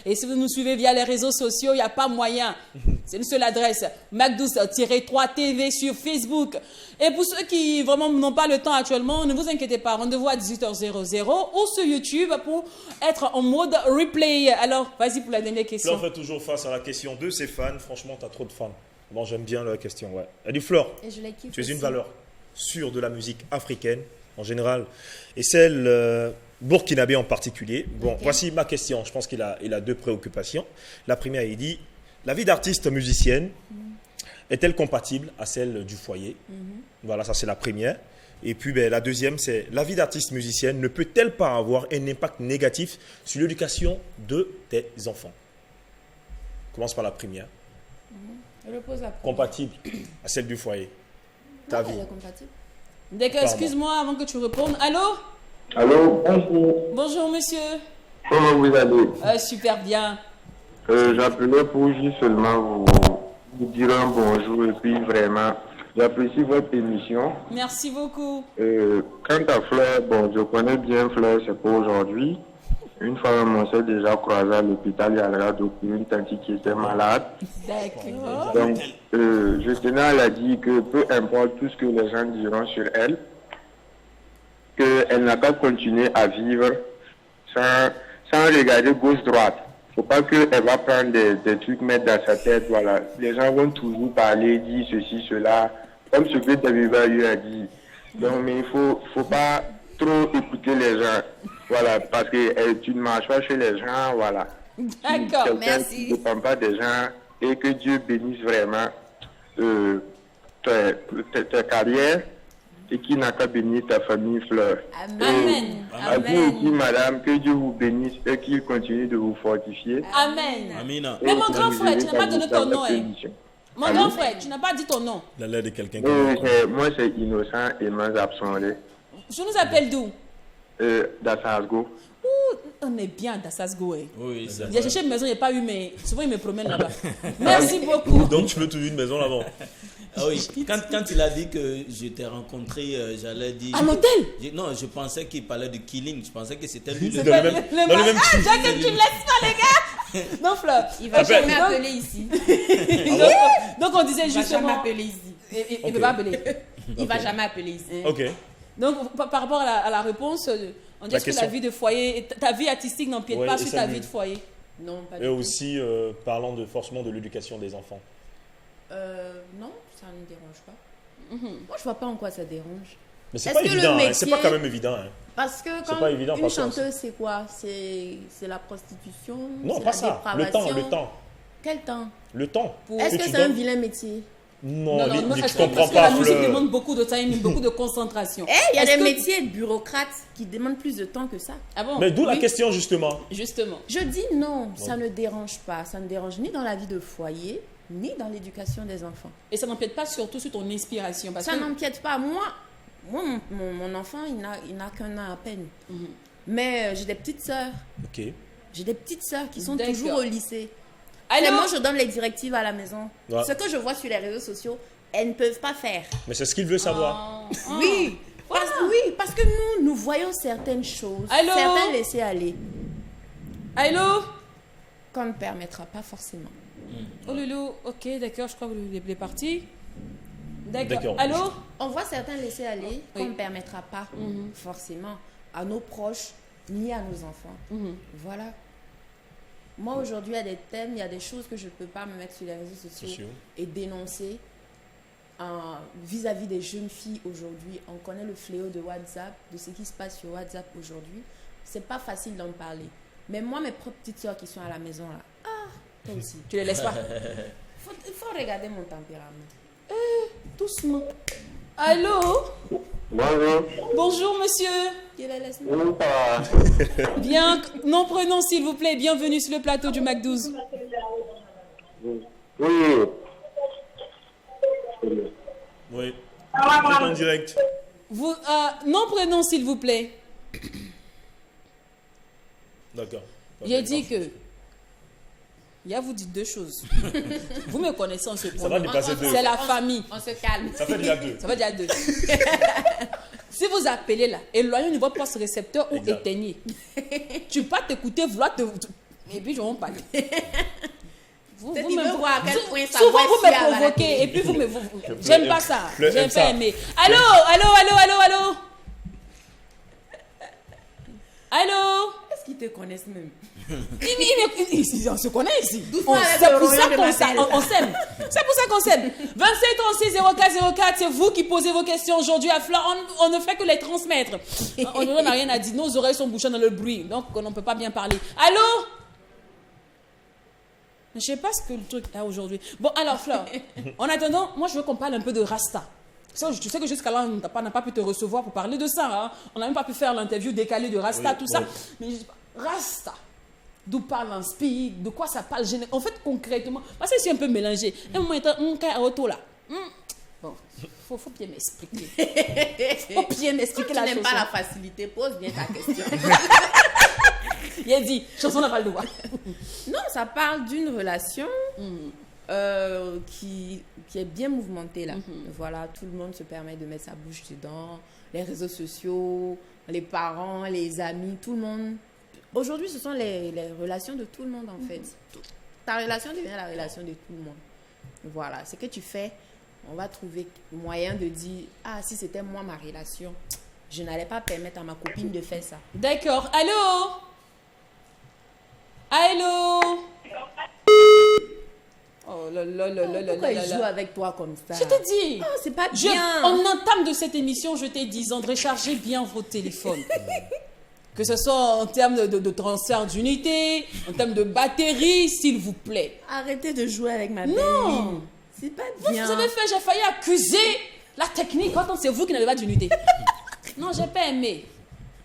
Et si vous nous suivez via les réseaux sociaux, il n'y a pas moyen. C'est une seule adresse, Macdous-3 TV sur Facebook. Et pour ceux qui vraiment n'ont pas le temps actuellement, ne vous inquiétez pas, rendez-vous à 18h00 ou sur YouTube pour être en mode replay. Alors, vas-y pour la dernière Fleur question. fait toujours face à la question de ses fans. Franchement, tu as trop de fans. Bon, j'aime bien la question, ouais. Elle dit Fleur, Et je les kiffe tu es une aussi. valeur sûre de la musique africaine en général et celle burkinabé en particulier. Bon, Ok. voici ma question. Je pense qu'il a deux préoccupations. La première, il dit la vie d'artiste musicienne est-elle compatible à celle du foyer? Voilà, ça c'est la première. Et puis ben, la deuxième, c'est la vie d'artiste musicienne ne peut-elle pas avoir un impact négatif sur l'éducation de tes enfants? Commence par la première. Je repose la première. Compatible à celle du foyer. Ta Non, vie. elle est compatible. Dès que, excuse-moi avant que tu répondes. Allô? Allô, bonjour. Bonjour monsieur. Comment vous allez? Super bien. J'appelais pour juste seulement vous dire un bonjour et puis vraiment, j'apprécie votre émission. Merci beaucoup. Quant à Fleur, bon, je connais bien Fleur, c'est pas aujourd'hui. Une fois, on s'est déjà croisé à l'hôpital, il y a une tante qui était malade. D'accord. Donc, je tenais à la dire que peu importe tout ce que les gens diront sur elle, qu'elle n'a qu'à continuer à vivre sans regarder gauche-droite. Faut pas qu'elle va prendre des trucs, mettre dans sa tête, voilà. Les gens vont toujours parler, dire ceci, cela, comme ce que Daviva lui a dit. Donc, mais il faut pas trop écouter les gens, voilà, parce que tu ne marches pas chez les gens, voilà. D'accord, merci. Qui ne dépend pas des gens et que Dieu bénisse vraiment ta carrière et qui n'a qu'à bénir ta famille Fleur. Amen. À vous aussi, madame, que Dieu vous bénisse et qu'il continue de vous fortifier. Amen. Amina. Mais mon grand frère, tu n'as pas donné ton nom, hein. Mon Allô? grand frère, tu n'as pas dit ton nom. Il a l'air de quelqu'un qui... Moi, c'est Innocent et Absondé. Je nous appelle d'où? D'Assasgo. On est bien à Dassasgo. Oui, ça. J'ai cherché une maison, il n'y a pas eu, mais souvent il me promène là-bas. Merci beaucoup. Donc tu veux trouver une maison là-bas. Ah oui, quand il a dit que je t'ai rencontré, j'allais dire... À l'hôtel? Non, je pensais qu'il parlait de Killing. Je pensais que c'était lui. Dans le même truc. Jack, tu ne laisses pas les gars. Non, Fleur. Il va jamais appeler ici. Donc on disait Il va justement... jamais appeler ici. Il ne peut pas appeler. Il va jamais appeler ici. Ok. Donc par rapport à la réponse, on dit que la question. vie de foyer, ta vie artistique n'empiète Ouais, pas et sur ça ta lui- vie de foyer. Non, pas Et du tout. aussi, parlant forcément de l'éducation des enfants. Non, ça ne me dérange pas. Moi, je vois pas en quoi ça dérange. Mais c'est Est-ce pas que le évident, hein. métier- C'est pas quand même évident. Hein. Parce que C'est quand pas évident, une parce que- chanteuse, c'est quoi? C'est la prostitution? Non, c'est pas la ça. Le dépravation? temps. Quel temps? Le temps. Est-ce que tu c'est un donnes- vilain métier? Non, Non, tu est-ce que- comprends parce que pas, la musique Fleur. demande beaucoup de time, beaucoup de concentration. Il y a Est-ce des que- métiers bureaucrates qui demandent plus de temps que ça. Ah bon? Mais d'où la Oui, question justement. Justement. Je dis non, ça ne dérange pas. Ça ne dérange ni dans la vie de foyer, ni dans l'éducation des enfants. Et ça n'empiète pas surtout sur ton inspiration. Parce Ça que... n'empiète pas. Moi mon enfant, il n'a qu'un an à peine. Mais j'ai des petites sœurs. Ok. J'ai des petites sœurs qui sont D'accord. toujours au lycée. Allô? Et moi, je donne les directives à la maison. Ouais. Ce que je vois sur les réseaux sociaux, elles ne peuvent pas faire. Mais c'est ce qu'il veut savoir. Oui, parce que nous voyons certaines choses, Allô? certains laisser aller, Allô? qu'on ne permettra pas forcément. Oh loulou, ok, d'accord, je crois qu'il est parti. D'accord. D'accord. Allô? On voit certains laisser aller qu'on Oui. ne permettra pas forcément à nos proches ni à nos enfants. Voilà. Moi, aujourd'hui, il y a des thèmes, il y a des choses que je ne peux pas me mettre sur les réseaux sociaux et dénoncer vis-à-vis des jeunes filles aujourd'hui. On connaît le fléau de WhatsApp, de ce qui se passe sur WhatsApp aujourd'hui. C'est pas facile d'en parler. Mais moi, mes propres petites soeurs qui sont à la maison, là, toi aussi. Tu les laisses pas? Il faut regarder mon tempérament. Doucement. Allô? Bonjour. Bonjour monsieur. Tu les laisses Oui, ça va. Bien, non prénom s'il vous plaît. Bienvenue sur le plateau du Mac 12. Oui. Oui. C'est en direct. Vous, non prénom s'il vous plaît. D'accord. J'ai dit que. Il y a vous dites deux choses. Vous me connaissez, on se Ça va dépasser deux. C'est la famille. On se calme. Ça fait déjà deux. Ça va dire deux. Si vous appelez là, éloignez de votre poste récepteur ou Exact. éteignez. Tu peux pas t'écouter, vouloir te. Et puis je vais en parler. Vous, Tu vous veux me- voir à quel sou- point ça souvent va vous fier à me la provoquez télé. et puis j'aime pas ça. Fleur J'aime aime pas ça. aimer. Allô, allô, allô, allô, allô. Allô. Est-ce qu'ils te connaissent même? On se connaît ici. Doucement avec C'est le pour rognon ça de qu'on ma s'aime. tête. On s'aime. C'est pour ça qu'on s'aime. 27 36 04 04, c'est vous qui posez vos questions aujourd'hui à Fleur. On ne fait que les transmettre. On n'a rien à dire. Nos oreilles sont bouchées dans le bruit. Donc, on ne peut pas bien parler. Allô? Je ne sais pas ce que le truc a aujourd'hui. Bon, alors, Fleur, en attendant, moi, je veux qu'on parle un peu de Rasta. Tu sais que jusqu'à là, on n'a pas pu te recevoir pour parler de ça. Hein? On n'a même pas pu faire l'interview décalée de Rasta, tout ça. Mais je dis pas, Rasta, d'où parle un speed, de quoi ça parle en fait, concrètement, parce que c'est un peu mélangé. Un moment, un cas auto là. Bon, faut bien m'expliquer. Faut bien m'expliquer Tu la n'aimes chose. pas la facilité, pose bien ta question. Il a dit, chanson n'a pas le droit. Non, ça parle d'une relation qui est bien mouvementée là. Voilà, tout le monde se permet de mettre sa bouche dedans. Les réseaux sociaux, les parents, les amis, tout le monde. Aujourd'hui, ce sont les relations de tout le monde en fait. Ta relation devient la relation de tout le monde. Voilà, ce que tu fais, on va trouver moyen de dire, ah, si c'était moi ma relation, je n'allais pas permettre à ma copine de faire ça. D'accord. Allô? Allô? Oh là là là là là Pourquoi là il là. joue avec toi comme ça? Je te dis. Oh, c'est pas bien. En entame de cette émission, je t'ai dit, rechargez bien vos téléphones. Que ce soit en termes de transfert d'unité, en termes de batterie, s'il vous plaît. Arrêtez de jouer avec ma belle. Non. C'est pas Vous bien. avez fait, j'ai failli accuser la technique. Quand c'est vous qui n'avez pas d'unité. Non, j'ai pas aimé.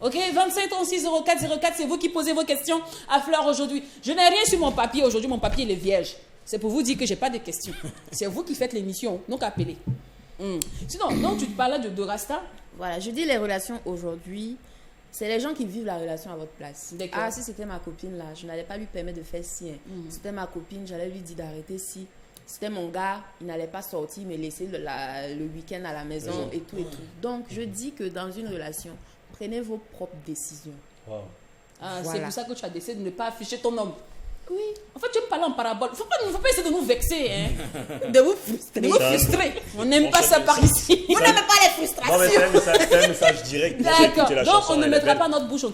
Ok, 25 36 04 04, c'est vous qui posez vos questions à Fleur aujourd'hui. Je n'ai rien sur mon papier aujourd'hui, mon papier il est vierge. C'est pour vous dire que j'ai pas de questions. C'est vous qui faites l'émission, donc appelez. Sinon, donc tu te parlais de Rasta. Voilà, je dis les relations aujourd'hui, c'est les gens qui vivent la relation à votre place. D'accord. Ah, si c'était ma copine là, je n'allais pas lui permettre de faire ci. Si c'était ma copine, j'allais lui dire d'arrêter ci. Si c'était mon gars, il n'allait pas sortir, me laisser le week-end à la maison et tout et tout. Donc, je dis que dans une relation, prenez vos propres décisions. Wow. Ah, Voilà. c'est pour ça que tu as décidé de ne pas afficher ton homme. Oui. En fait, tu me parles en parabole. Il ne faut pas essayer de nous vexer. Hein. De vous frustrer. De nous frustrer. On n'aime pas ça par ici. Vous n'aimez pas les Non, frustrations. mais c'est un message direct. pour ceux qui D'accord. écoutent la Donc, chanson, on ne elle est mettra belle. pas notre bouche dans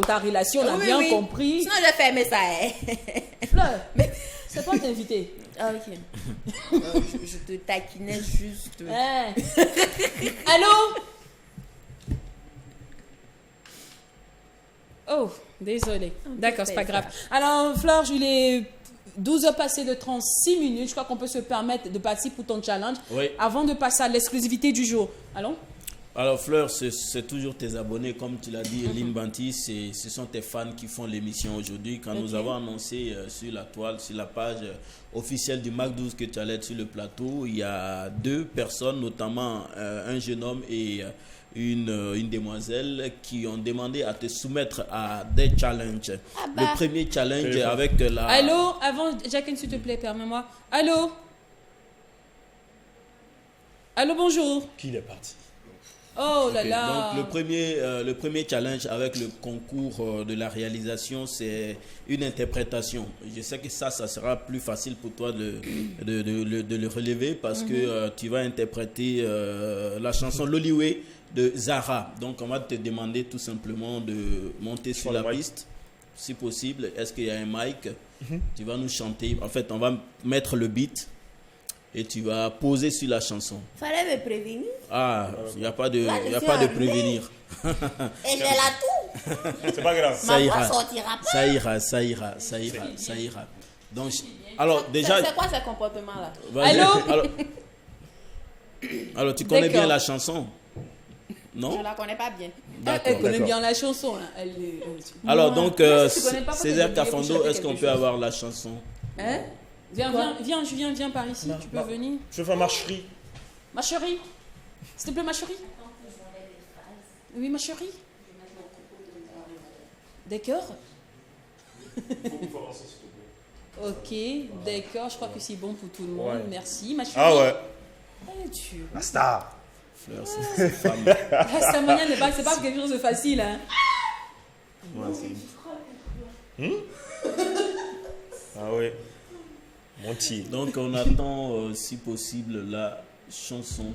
ta relation. On a Oui, bien oui. compris. Sinon, je vais fermer ça. Hein. Fleur, c'est pas t'inviter. Ah, ok. Je te taquinais juste. Hein. Allô? Oh, désolé. D'accord, c'est pas grave. Alors, Fleur, il est 12h passées de 36 minutes. Je crois qu'on peut se permettre de passer pour ton challenge. Oui. Avant de passer à l'exclusivité du jour. Allons? Alors Fleur, c'est toujours tes abonnés, comme tu l'as dit, Lynn Banti, ce sont tes fans qui font l'émission aujourd'hui. Quand nous avons annoncé sur la toile, sur la page officielle du Mac 12 que tu allais être sur le plateau, il y a 2 personnes, notamment un jeune homme et une demoiselle, qui ont demandé à te soumettre à des challenges. Le premier challenge avec la... Allô? Avant, Jacqueline, s'il te plaît, permets-moi. Allô? Allô, bonjour. Qui est parti? Oh là Ok, là. donc le premier challenge avec le concours de la réalisation, c'est une interprétation. Je sais que ça sera plus facile pour toi de le relever parce que tu vas interpréter la chanson Loliwe de Zara. Donc on va te demander tout simplement de monter sur la piste, si possible. Est-ce qu'il y a un mic? Tu vas nous chanter. En fait, on va mettre le beat et tu vas poser sur la chanson. Fallait me prévenir. Ah, il n'y a pas de, Là, je y a suis pas de armée. prévenir. Et j'ai la toux. C'est pas grave. Ça Ma voix ira, sortira pas. ça ira. Donc, alors déjà, C'est quoi ce comportement-là? vas-y. Allô? Alors, tu connais D'accord. bien la chanson? Non? Je la connais pas bien. Elle connaît d'accord. bien la chanson. Hein. Elle est... Alors, Non. donc, Même si tu connais pas, peut-être Césaire que je vais vous Cafando, chanter est-ce qu'on quelque peut chose. avoir la chanson? Hein? Viens par ici. Tu peux venir. Je fais marcherie. Ma chérie. S'il te plaît, ma chérie. Oui, ma chérie. D'accord. Ok, d'accord. Je crois que c'est bon pour tout le monde. Ouais. Merci, ma chérie. Ah ouais. Eh, Dieu. La star. Fleur, c'est une femme. Sa manière n'est pas, c'est pas quelque chose de facile. Hein. Ah ouais. Montier. Donc, on attend, si possible, la chanson.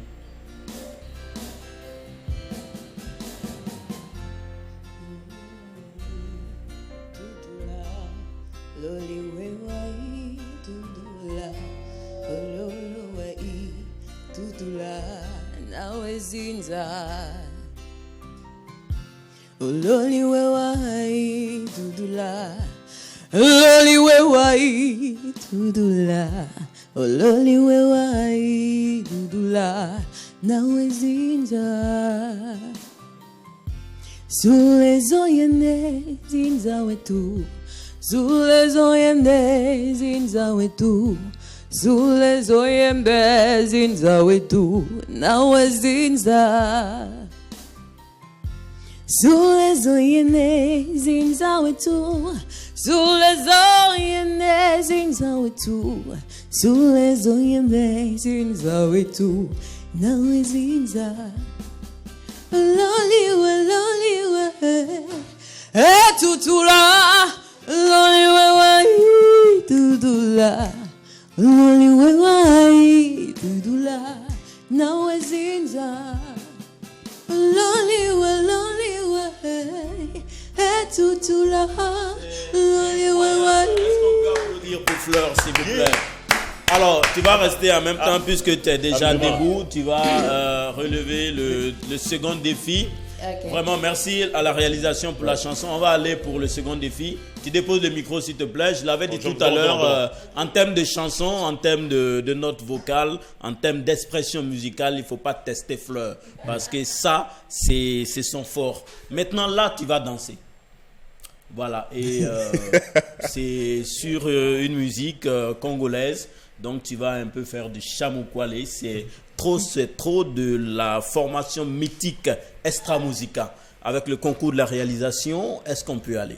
Zule zoyende zinza wetu, zule zoyende zinza wetu, zule zoyende zinza wetu, nawe zinza. Zule zoyene zinza wetu. Zule zoyene zinza wetu. Zule zoyene zinza wetu. Nawe zinza. Loliwe. Tutula. Loliwe tutula. Loliwe tutula. Nawe zinza. Loliwe, tutula, loliwe. Est-ce qu'on peut applaudir pour Fleur, s'il vous plaît? Alors, tu vas rester en même temps, puisque tu es déjà debout, tu vas relever le second défi. Ok. Vraiment, merci à la réalisation pour la chanson. On va aller pour le second défi. Tu déposes le micro, s'il te plaît. Je l'avais dit tout à l'heure, en termes de chanson, en termes de notes vocales, en termes d'expression musicale, il ne faut pas tester Fleur. Parce que ça, c'est son fort. Maintenant, là, tu vas danser. Voilà. Et c'est sur une musique congolaise. Donc, tu vas un peu faire du chamoukwale. C'est trop de la formation mythique Extra Musica. Avec le concours de la réalisation, est-ce qu'on peut aller?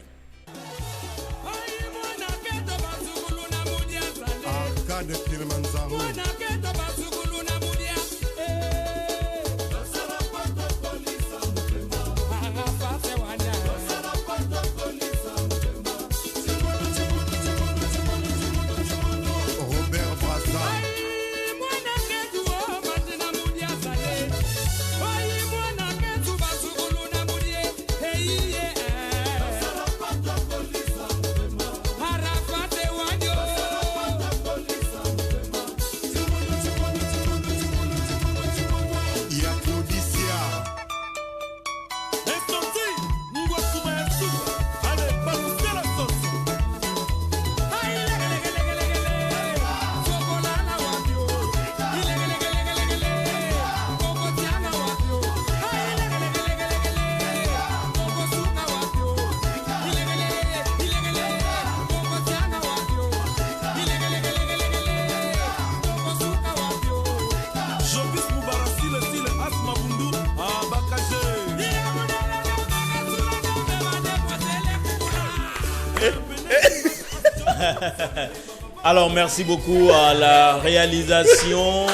Alors, merci beaucoup à la réalisation.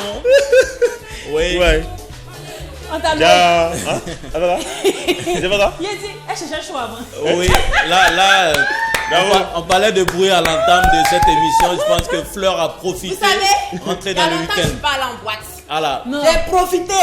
Oui. Ouais. On t'a Ya. Hein? Ah, voilà. C'est pas ça? Il a dit, je cherche avant. Oui, là, on parlait de bruit à l'entame de cette émission. Je pense que Fleur a profité. Vous savez, rentrer il y a dans le longtemps que week-end. je parle en boîte. Voilà. J'ai profité.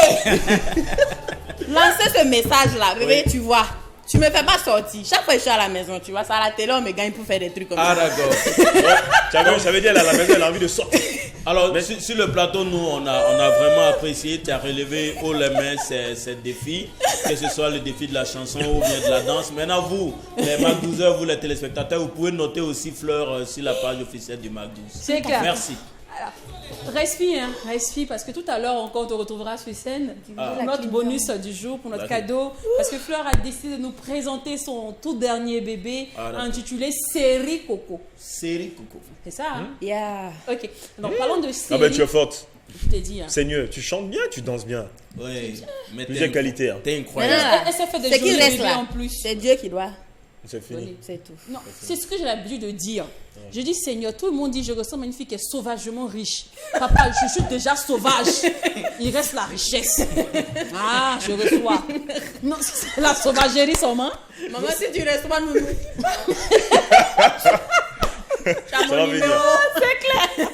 Lancer ce message-là, bébé, tu vois. Tu me fais pas sortir. Chaque fois que je suis à la maison, tu vois, ça à la télé, on me gagne pour faire des trucs comme ça. Ah, d'accord. Ouais, ça veut dire, elle à la maison, elle a envie de sortir. Alors, sur le plateau, nous, on a vraiment apprécié. Tu as relevé haut les mains ces défis, que ce soit le défi de la chanson ou bien de la danse. Maintenant, vous, les Mac 12h, vous, les téléspectateurs, vous pouvez noter aussi Fleur sur la page officielle du Mac 12. C'est clair. Merci. Alors, respire, parce que tout à l'heure encore on te retrouvera sur scène pour notre bonus du jour, pour notre cadeau, parce que Fleur a décidé de nous présenter son tout dernier bébé intitulé Série Coco. Série Coco. C'est ça, hein? Yeah. Ok, donc parlons de série. Ah ben tu es forte. Je t'ai dit. Hein. Seigneur, tu chantes bien, tu danses bien. Oui, mais Plusieurs qualités. Hein. T'es incroyable. Elle s'est fait des C'est qui jolis reste bébés là en plus. C'est Dieu qui doit. C'est fini. C'est tout. Non, c'est ce que j'ai l'habitude de dire. Je dis, Seigneur, tout le monde dit, je ressemble à une fille qui est sauvagement riche. Papa, je suis déjà sauvage. Il reste la richesse. Ah, je reçois. Non, c'est la sauvagerie seulement. Maman, si tu reçois, nous. Ça va venir. C'est clair.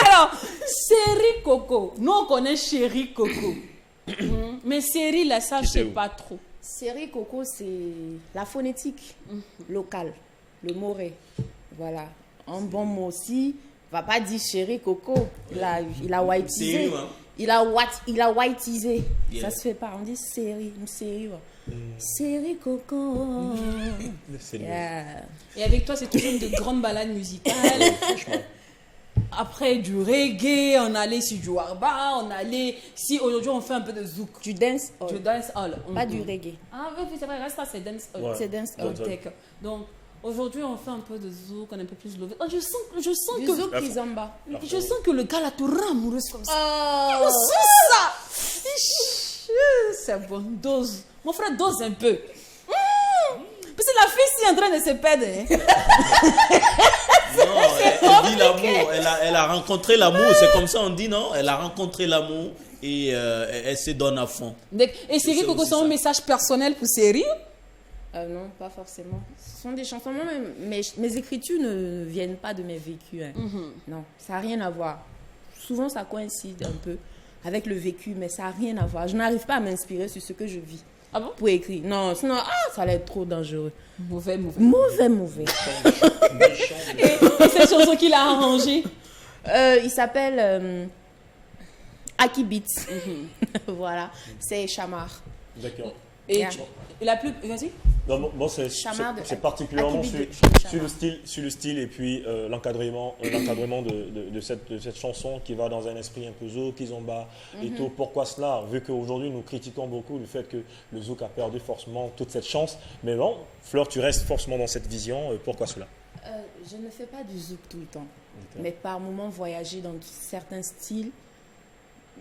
Alors, série Coco. Nous, on connaît Chéri Coco. Mais série, là, ça, je ne sais pas trop. Série Coco, c'est la phonétique locale, le moré. Voilà. Un bon mot aussi. Va pas dire chéri Coco. Il a whiteisé. Série, hein? Il a whiteisé. Yeah. Ça se fait pas. On dit série, une série. Série Coco. Yeah. Et avec toi, c'est toujours une grande balade musicale. Franchement. Après du reggae, on allait sur du warba, on allait... Si aujourd'hui on fait un peu de zouk. Du dance hall. Du dance hall. Pas du reggae. Ah oui, c'est vrai, reste ça, c'est dance hall. Ouais. C'est dance hall. D'accord. Donc aujourd'hui on fait un peu de zouk, on est un peu plus levé. Oh, je sens Du que... zouk kizomba. Je sens que le gars là te rend amoureuse comme ça. Oh. Je sens ça. C'est bon, dose. Mon frère, dose un peu. en train de se perdre. Hein. Non, elle dit l'amour. Elle a rencontré l'amour. C'est comme ça on dit, non? Elle a rencontré l'amour et elle se donne à fond. Et Série Coco, c'est un message personnel pour Série? Non, pas forcément. Ce sont des chansons. Moi, mes écritures ne viennent pas de mes vécus. Hein. Non, ça n'a rien à voir. Souvent, ça coïncide un peu avec le vécu, mais ça n'a rien à voir. Je n'arrive pas à m'inspirer sur ce que je vis. Ah bon? Pour écrire. Non, sinon, ça allait être trop dangereux. Mauvais. Et cette chanson qu'il a arrangée? Il s'appelle Aki Beats. Voilà, c'est Chamar. D'accord. Et la plus... Vas-y. Non, bon, c'est particulièrement sur le style et puis l'encadrement de cette chanson qui va dans un esprit un peu zouk, kizomba et tout. Pourquoi cela? Vu qu'aujourd'hui nous critiquons beaucoup le fait que le zouk a perdu forcément toute cette chance. Mais bon, Fleur, tu restes forcément dans cette vision. Pourquoi cela? Je ne fais pas du zouk tout le temps. Mais par moments voyager dans certains styles,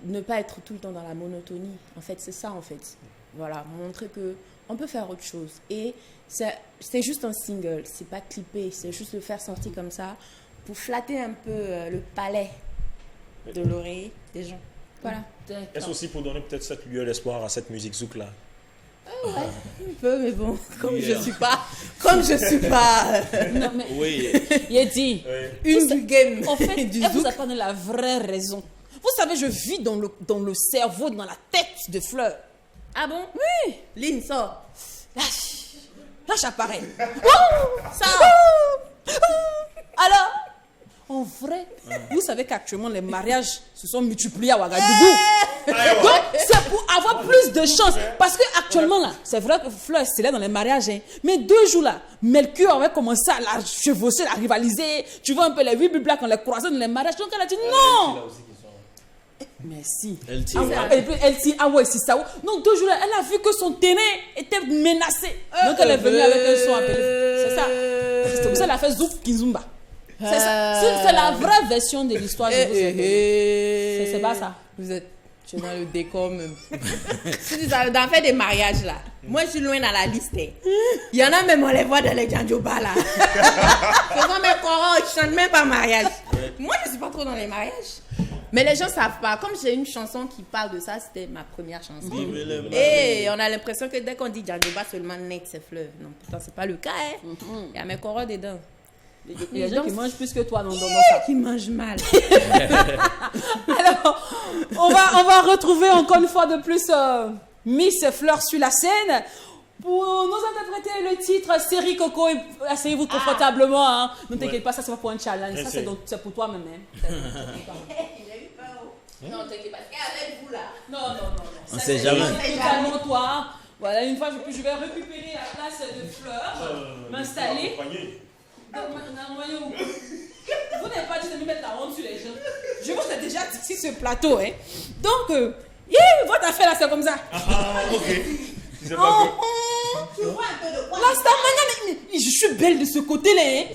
ne pas être tout le temps dans la monotonie. En fait, c'est ça en fait. Voilà, montrer que on peut faire autre chose. Et c'est juste un single, c'est pas clippé, c'est juste le faire sortir comme ça pour flatter un peu le palais de l'oreille des gens. Voilà. Est-ce aussi pour donner peut-être cette lueur d'espoir à cette musique zouk là? Ouais, un peu, mais bon, comme je suis pas. Non, mais Oui. il a dit Une du game. En fait, du elle vous zouk. a pas donné la vraie raison. Vous savez, je vis dans le cerveau, dans la tête de Fleur. Ah bon? Oui. Lynn, sort. Lâche appareil. Ça. Alors, en vrai, vous savez qu'actuellement, les mariages se sont multipliés à Ouagadougou. Donc, c'est pour avoir plus de chance. Parce qu'actuellement, là, c'est vrai que Fleur est célèbre dans les mariages. Hein, mais 2 jours là, Melchior avait commencé à la chevaucher, à rivaliser. Tu vois un peu les 8 blagues, on les croisait dans les mariages. Donc, elle a dit non. Merci. Elle tire. Elle tire. Ah ouais, c'est ça. Donc 2 jours là, elle a vu que son terrain était menacé. Donc elle est venue avec un son appelé. C'est ça. C'est pour ça qu'elle a fait Zouk Kizumba. C'est ça. C'est la vraie version de l'histoire. C'est pas ça. Vous êtes dans le décor même. Si tu as d'en faire des mariages là, moi je suis loin dans la liste. Il y en a même, on les voit dans les Djanjoba là. Ce sont mes corons, ils chantent même pas mariage. Moi je suis pas trop dans les mariages. Mais les gens savent pas. Comme j'ai une chanson qui parle de ça, c'était ma première chanson. Et on a l'impression que dès qu'on dit Djanjoba seulement net c'est fleuve. Non, pourtant c'est pas le cas. Hein. Il y a mes corons dedans. Il y a des gens qui mangent plus que toi dans ça. Qui mangent mal. Alors, on va retrouver encore une fois de plus Miss Fleur sur la scène pour nous interpréter le titre Série Coco. Asseyez-vous confortablement. Hein. Ne t'inquiète pas, ça c'est pas pour un challenge. Ça c'est pour toi-même. Hein. Non, t'inquiète pas. Avec vous là. Non. On sait jamais. Totalement toi. Voilà, une fois je vais récupérer la place de Fleur, m'installer. Vous n'avez pas dit de me mettre la honte sur les gens. Je vous ai déjà dit sur ce plateau. Hein. Donc, votre affaire là, c'est comme ça. Ok. Tu vois un peu de quoi? Là, mais je suis belle de ce côté-là. Hein.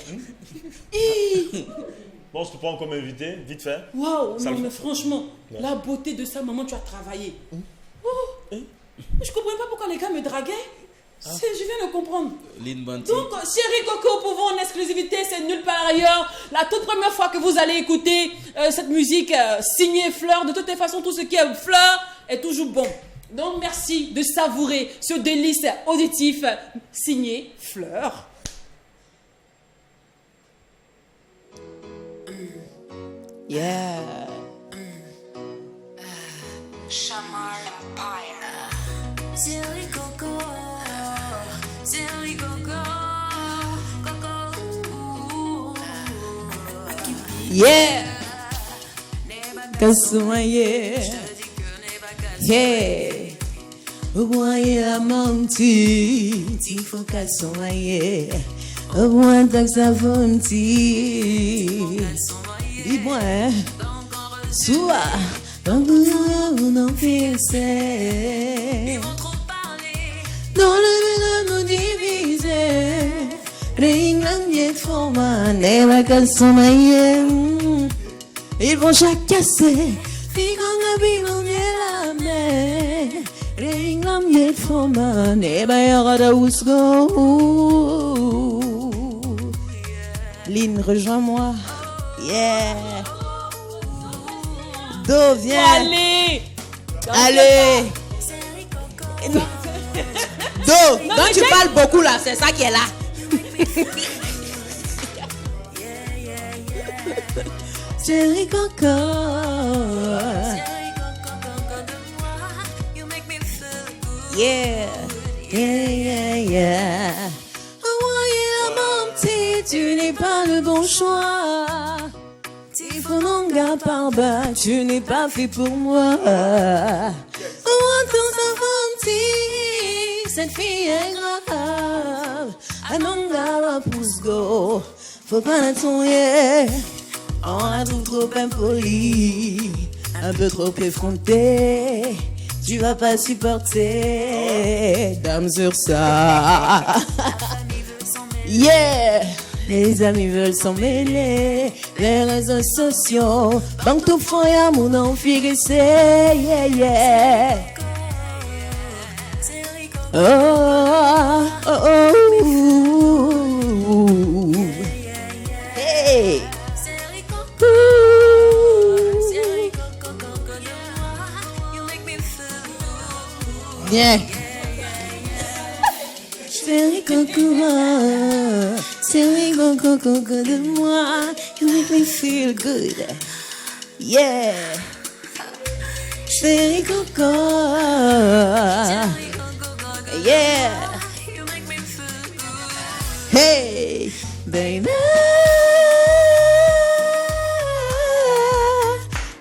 Bon, je te prends comme invité, vite fait. Waouh, non, mais franchement, la beauté de ça, maman, tu as travaillé. Je comprends pas pourquoi les gars me draguaient. Je viens de comprendre. Donc, Série Coco, pour vous en exclusivité, c'est nulle part ailleurs. La toute première fois que vous allez écouter cette musique signée Fleur, de toutes les façons, tout ce qui est Fleur est toujours bon. Donc, merci de savourer ce délice auditif signé Fleur. Yeah. Chamar Empire. Silly Coco. Silly Coco. Coco. Yeah. Kassoye. Yeah. Ouaye la menti. Tifo kassoye. Ouan taxafonti. Dis-moi, hein. Soua. Donc nous n'en faisons. Dans le monde nous diviser. Réunion format. Neva kassoye. Ils vont chaque casser. Figant on est la mer. Ring lam yet for man. Eba yagada usgo. Lynn, rejoins-moi. Yeah. Do, viens. Allez. Allez. Do, donc tu parles beaucoup là, c'est ça qui est là. Chérie Coco. Yeah, yeah, yeah. Oh, mon petit, tu n'es pas le bon choix. Tifononga par bas, tu n'es pas fait pour moi. Oh, ton petit, cette fille est grave. Anonga, pousse go. Faut pas la tourner. On la trouve trop impolie, un peu trop effrontée. Tu vas pas supporter, dame sur ça. Yeah, les amis veulent s'en mêler, les réseaux sociaux, banque tout fond y'a mon nom figue c'est, yeah, yeah. Oh, oh, oh, hey. Yeah. Chérie Coco, chérie Coco, Coco de moi, you make me feel good. Yeah. Chérie Coco, yeah. Hey, baby.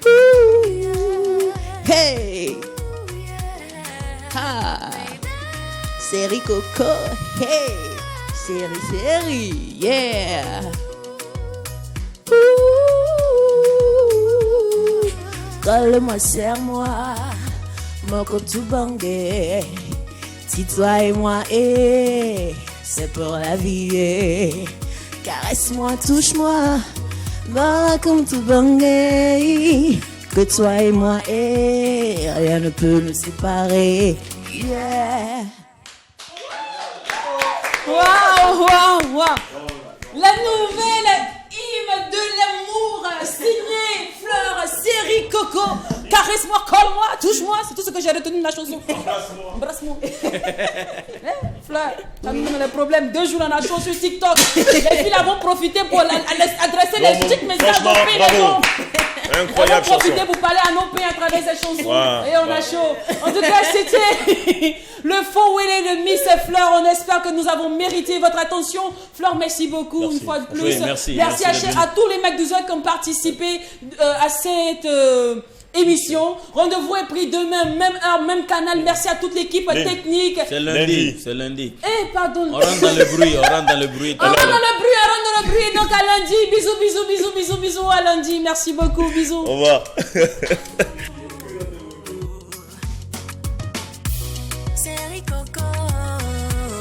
Ooh, hey. Ha. Série Coco, hey. Série, yeah. Ouh. Colle-moi, serre-moi, moko tout bangé. Si toi et moi, c'est pour la vie. Caresse-moi, touche-moi, voilà comme tout bangé. Que toi et moi, rien ne peut nous séparer. Yeah. Waouh, waouh, waouh. La nouvelle hymne de l'amour signée Fleur, série Coco. Caresse-moi, colle-moi, touche-moi, c'est tout ce que j'ai retenu de la chanson. Embrasse-moi. Fleur, t'as mis les problèmes 2 jours en a chanson sur TikTok. Les filles vont profiter pour adresser les petites messages aux pays. Incroyable chanson. On va profiter chanson. pour parler à nos pays à travers ces chansons. Wow. Et on a chaud. En tout cas, c'était le faux Wélé de Miss Fleur. On espère que nous avons mérité votre attention. Fleur, merci beaucoup Merci. une fois de plus. Oui, merci à tous les mecs du Zoc qui ont participé à cette émission. Rendez-vous est pris demain, même heure, même canal. Merci à toute l'équipe technique. C'est lundi, c'est lundi. Eh, pardon. On rentre dans le bruit, on rentre dans le bruit. On rentre dans le bruit. Donc à lundi. Bisous. À lundi. Merci beaucoup. Bisous. Au revoir. Série Coco.